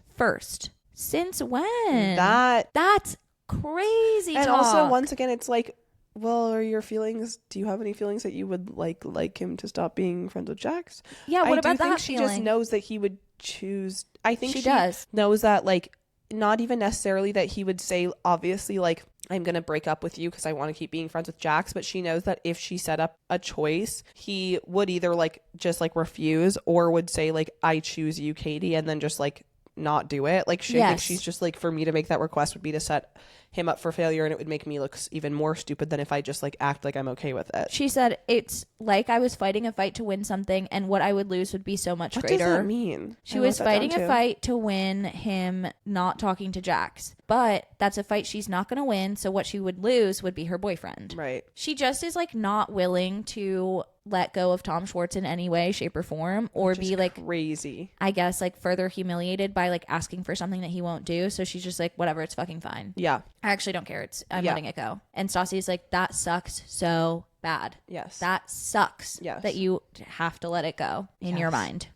Speaker 3: Since when?
Speaker 2: That's
Speaker 3: crazy.
Speaker 2: and
Speaker 3: talk.
Speaker 2: also once again, it's like, well, are your feelings? Do you have any feelings that you would like him to stop being friends with Jax?
Speaker 3: yeah. What about
Speaker 2: I do think
Speaker 3: that
Speaker 2: she
Speaker 3: feeling?
Speaker 2: just knows that he would choose. I think
Speaker 3: She does.
Speaker 2: knows that, like, not even necessarily that he would say, obviously, like, I'm gonna break up with you because I want to keep being friends with Jax, but she knows that if she set up a choice, he would either like just like refuse or would say like, I choose you, Katie, and then just like not do it. Like, I think she's just like, for me to make that request would be to set him up for failure, and it would make me look even more stupid than if I just like act like I'm okay with it.
Speaker 3: She said, it's like I was fighting a fight to win something, and what I would lose would be so much
Speaker 2: What
Speaker 3: greater.
Speaker 2: does that mean?
Speaker 3: She
Speaker 2: I
Speaker 3: was
Speaker 2: wrote that
Speaker 3: fighting
Speaker 2: down,
Speaker 3: a
Speaker 2: too.
Speaker 3: fight to win him not talking to Jax. But that's a fight she's not going to win, so what she would lose would be her boyfriend.
Speaker 2: Right.
Speaker 3: She just is like not willing to let go of Tom Schwartz in any way, shape, or form, or
Speaker 2: Which
Speaker 3: be
Speaker 2: is
Speaker 3: like,
Speaker 2: crazy.
Speaker 3: I guess, like further humiliated by like asking for something that he won't do. So she's just like, whatever, it's fucking fine.
Speaker 2: Yeah.
Speaker 3: I actually don't care. I'm
Speaker 2: Yeah.
Speaker 3: letting it go. And Stassi's like, that sucks so bad.
Speaker 2: Yes.
Speaker 3: That sucks.
Speaker 2: Yes.
Speaker 3: That you have to let it go in your
Speaker 2: Yes.
Speaker 3: mind.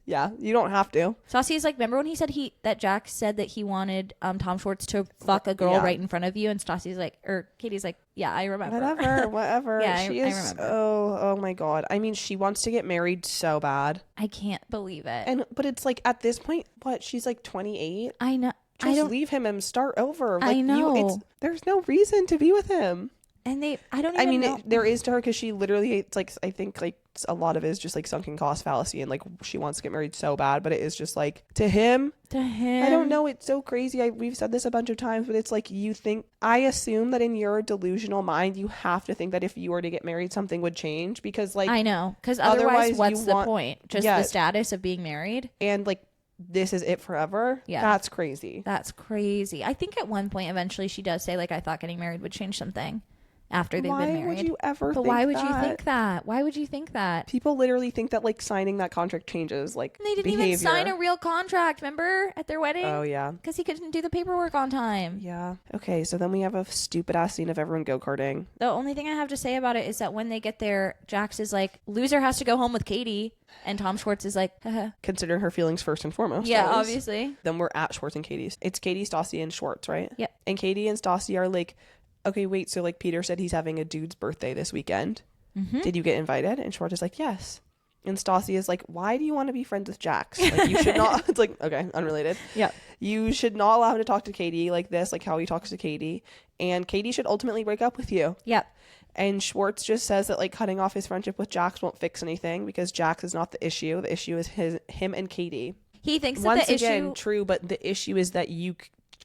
Speaker 2: Yeah. You don't have to.
Speaker 3: Stassi's like, remember when he said that Jax said that he wanted Tom Schwartz to fuck a girl
Speaker 2: Yeah.
Speaker 3: right in front of you, and Stassi's like, or Katie's like, yeah, I remember.
Speaker 2: Whatever.
Speaker 3: Yeah,
Speaker 2: she
Speaker 3: I
Speaker 2: is.
Speaker 3: remember.
Speaker 2: Oh my god. I mean, she wants to get married so bad,
Speaker 3: I can't believe it.
Speaker 2: but it's like at this point, what? She's like 28.
Speaker 3: I know. I
Speaker 2: Just
Speaker 3: don't.
Speaker 2: leave him and start over.
Speaker 3: I
Speaker 2: Like,
Speaker 3: know.
Speaker 2: There's no reason to be with him.
Speaker 3: And I don't even
Speaker 2: I mean,
Speaker 3: know.
Speaker 2: there is to her because she literally, it's like, I think like a lot of it is just like sunken cost fallacy, and like she wants to get married so bad, but it is just like to him. I don't know. It's so crazy. We've said this a bunch of times, but it's like I assume that in your delusional mind, you have to think that if you were to get married, something would change because like
Speaker 3: I know. Because
Speaker 2: otherwise
Speaker 3: otherwise, what's
Speaker 2: you
Speaker 3: the
Speaker 2: want-
Speaker 3: point? Just
Speaker 2: Yeah.
Speaker 3: the status of being married?
Speaker 2: and like this is it forever.
Speaker 3: Yeah.
Speaker 2: That's crazy.
Speaker 3: That's crazy. I think at one point, eventually, she does say, like, I thought getting married would change something. after they've
Speaker 2: Why
Speaker 3: been married.
Speaker 2: would you ever
Speaker 3: But
Speaker 2: think
Speaker 3: why would
Speaker 2: that?
Speaker 3: you think that? Why would you think that?
Speaker 2: People literally think that like signing that contract changes like
Speaker 3: They didn't
Speaker 2: behavior.
Speaker 3: even sign a real contract, remember? At their wedding?
Speaker 2: Oh, yeah.
Speaker 3: Because he couldn't do the paperwork on time.
Speaker 2: Yeah. Okay, so then we have a stupid ass scene of everyone go-karting.
Speaker 3: The only thing I have to say about it is that when they get there, Jax is like, loser has to go home with Katie. And Tom Schwartz is like, haha.
Speaker 2: Considering her feelings first and foremost.
Speaker 3: Yeah,
Speaker 2: always.
Speaker 3: obviously.
Speaker 2: Then we're at Schwartz and Katie's. It's Katie, Stassi, and Schwartz, right?
Speaker 3: Yep.
Speaker 2: And Katie and Stassi are like, okay, wait, so like Peter said he's having a dude's birthday this weekend.
Speaker 3: Mm-hmm.
Speaker 2: Did you get invited? And Schwartz is like, yes. And Stassi is like, why do you want to be friends with Jax? Like, you should not. It's like, okay, unrelated.
Speaker 3: Yeah.
Speaker 2: You should not allow him to talk to Katie like this, like how he talks to Katie. And Katie should ultimately break up with you.
Speaker 3: Yep.
Speaker 2: And Schwartz just says that like cutting off his friendship with Jax won't fix anything because Jax is not the issue. The issue is him and Katie.
Speaker 3: He thinks that
Speaker 2: Once
Speaker 3: the
Speaker 2: again,
Speaker 3: issue...
Speaker 2: true, but the issue is that you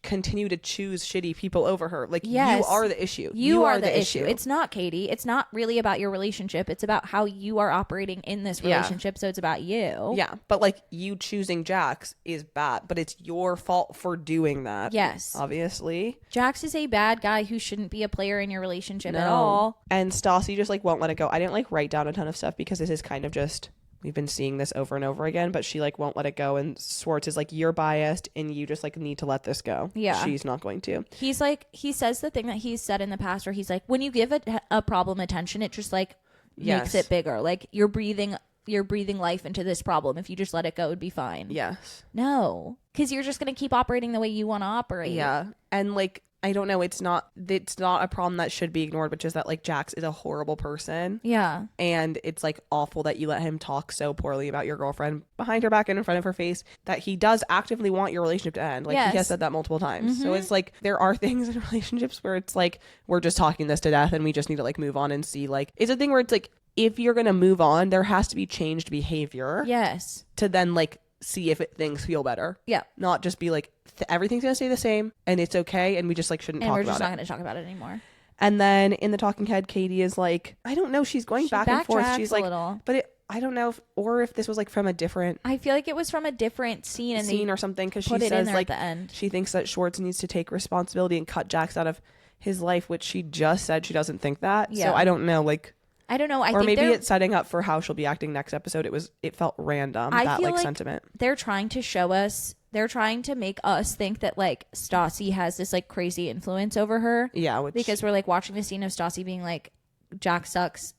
Speaker 2: continue to choose shitty people over her. Like,
Speaker 3: Yes.
Speaker 2: you are the issue.
Speaker 3: You are the issue. It's not Katie. It's not really about your relationship. It's about how you are operating in this relationship. So it's about you.
Speaker 2: Yeah, but like you choosing Jax is bad, but it's your fault for doing that.
Speaker 3: Yes.
Speaker 2: Obviously.
Speaker 3: Jax is a bad guy who shouldn't be a player in your relationship at all.
Speaker 2: And Stassi just like won't let it go. I didn't like write down a ton of stuff because this is kind of just, we've been seeing this over and over again, but she like won't let it go. And Schwartz is like, you're biased and you just like need to let this go.
Speaker 3: Yeah.
Speaker 2: She's not going to.
Speaker 3: He's like, he says the thing that he's said in the past where he's like, when you give a problem attention, it just like makes it bigger. Like you're breathing life into this problem. If you just let it go, it'd be fine.
Speaker 2: Yes.
Speaker 3: No, because you're just going to keep operating the way you want to operate.
Speaker 2: Yeah. And like, I don't know, it's not a problem that should be ignored, but just that like Jax is a horrible person.
Speaker 3: Yeah.
Speaker 2: And it's like awful that you let him talk so poorly about your girlfriend behind her back and in front of her face, that he does actively want your relationship to end. Like he has said that multiple times. So it's like there are things in relationships where it's like we're just talking this to death and we just need to like move on and see, like, it's a thing where it's like if you're gonna move on, there has to be changed behavior.
Speaker 3: Yes.
Speaker 2: To then like see if things feel better.
Speaker 3: Yeah.
Speaker 2: Not just be like everything's gonna stay the same and it's okay and we just like shouldn't talk about it.
Speaker 3: And we're just not going to talk about it anymore.
Speaker 2: And then in the talking head, Katie is like, I don't know, she's going back and forth. She's like, but I don't know if this was like from a different
Speaker 3: I feel like it was from a different scene
Speaker 2: or something, because she
Speaker 3: put it in
Speaker 2: says
Speaker 3: there
Speaker 2: like
Speaker 3: at the end.
Speaker 2: she thinks that Schwartz needs to take responsibility and cut Jax out of his life, which she just said she doesn't think that.
Speaker 3: Yeah.
Speaker 2: So I don't know, like,
Speaker 3: I don't know.
Speaker 2: or think maybe it's setting up for how she'll be acting next episode. It felt random,
Speaker 3: I
Speaker 2: that
Speaker 3: feel
Speaker 2: like
Speaker 3: like
Speaker 2: sentiment.
Speaker 3: They're trying to show us, they're trying to make us think that like Stassi has this like crazy influence over her.
Speaker 2: Yeah,
Speaker 3: because we're like watching the scene of Stassi being like, Jax sucks,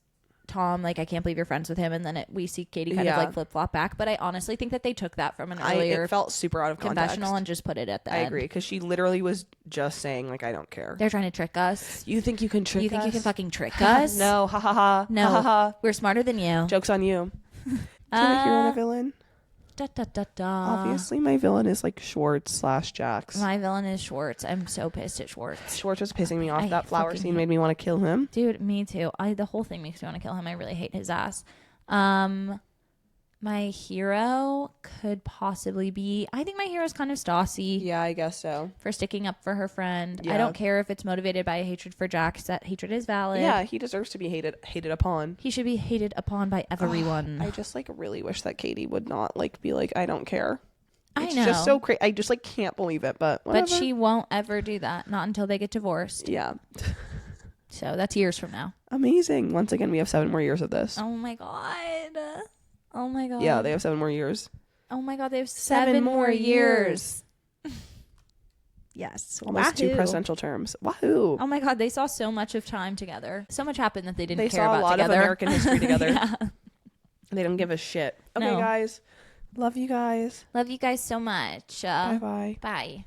Speaker 3: Tom, like I can't believe you're friends with him, and then we see Katie kind of like flip flop back. But I honestly think that they took that from an earlier
Speaker 2: it felt super out of context.
Speaker 3: confessional and just put it at the end.
Speaker 2: I agree, because she literally was just saying like, I don't care.
Speaker 3: They're trying to trick us.
Speaker 2: You think you can trick us?
Speaker 3: You think you can fucking trick us?
Speaker 2: No, ha ha ha.
Speaker 3: No,
Speaker 2: ha, ha, ha.
Speaker 3: we're smarter than you.
Speaker 2: Joke's on you. Do you want a hero and a villain?
Speaker 3: Da, da, da, da.
Speaker 2: Obviously, my villain is like Schwartz / Jax.
Speaker 3: My villain is Schwartz. I'm so pissed at Schwartz.
Speaker 2: Schwartz was pissing me off.
Speaker 3: I
Speaker 2: That flower
Speaker 3: fucking
Speaker 2: scene made me want to kill him.
Speaker 3: Dude, me too. The whole thing makes me want to kill him. I really hate his ass. My hero could possibly be, I think my hero is kind of Stassi.
Speaker 2: Yeah, I guess so.
Speaker 3: For sticking up for her friend.
Speaker 2: Yeah.
Speaker 3: I don't care if it's motivated by a hatred for Jax. That hatred is valid.
Speaker 2: Yeah, he deserves to be hated upon.
Speaker 3: He should be hated upon by everyone.
Speaker 2: I just like really wish that Katie would not like be like, I don't care. It's
Speaker 3: I know.
Speaker 2: just so crazy. I just like can't believe it, but whatever.
Speaker 3: But she won't ever do that. Not until they get divorced.
Speaker 2: Yeah.
Speaker 3: So that's years from now.
Speaker 2: Amazing. Once again, we have 7 more years of this.
Speaker 3: Oh my God. Oh my God.
Speaker 2: Yeah, they have 7 more years.
Speaker 3: Oh my God, they have 7 more years. Yes.
Speaker 2: Almost 2 presidential terms. Wahoo.
Speaker 3: Oh my God, they saw so much of time together. So much happened that they didn't care
Speaker 2: saw
Speaker 3: about
Speaker 2: a lot
Speaker 3: together.
Speaker 2: of American history together.
Speaker 3: Yeah.
Speaker 2: They don't give a shit. Okay,
Speaker 3: No.
Speaker 2: guys. Love you guys.
Speaker 3: Love you guys so much.
Speaker 2: Bye-bye.
Speaker 3: Bye.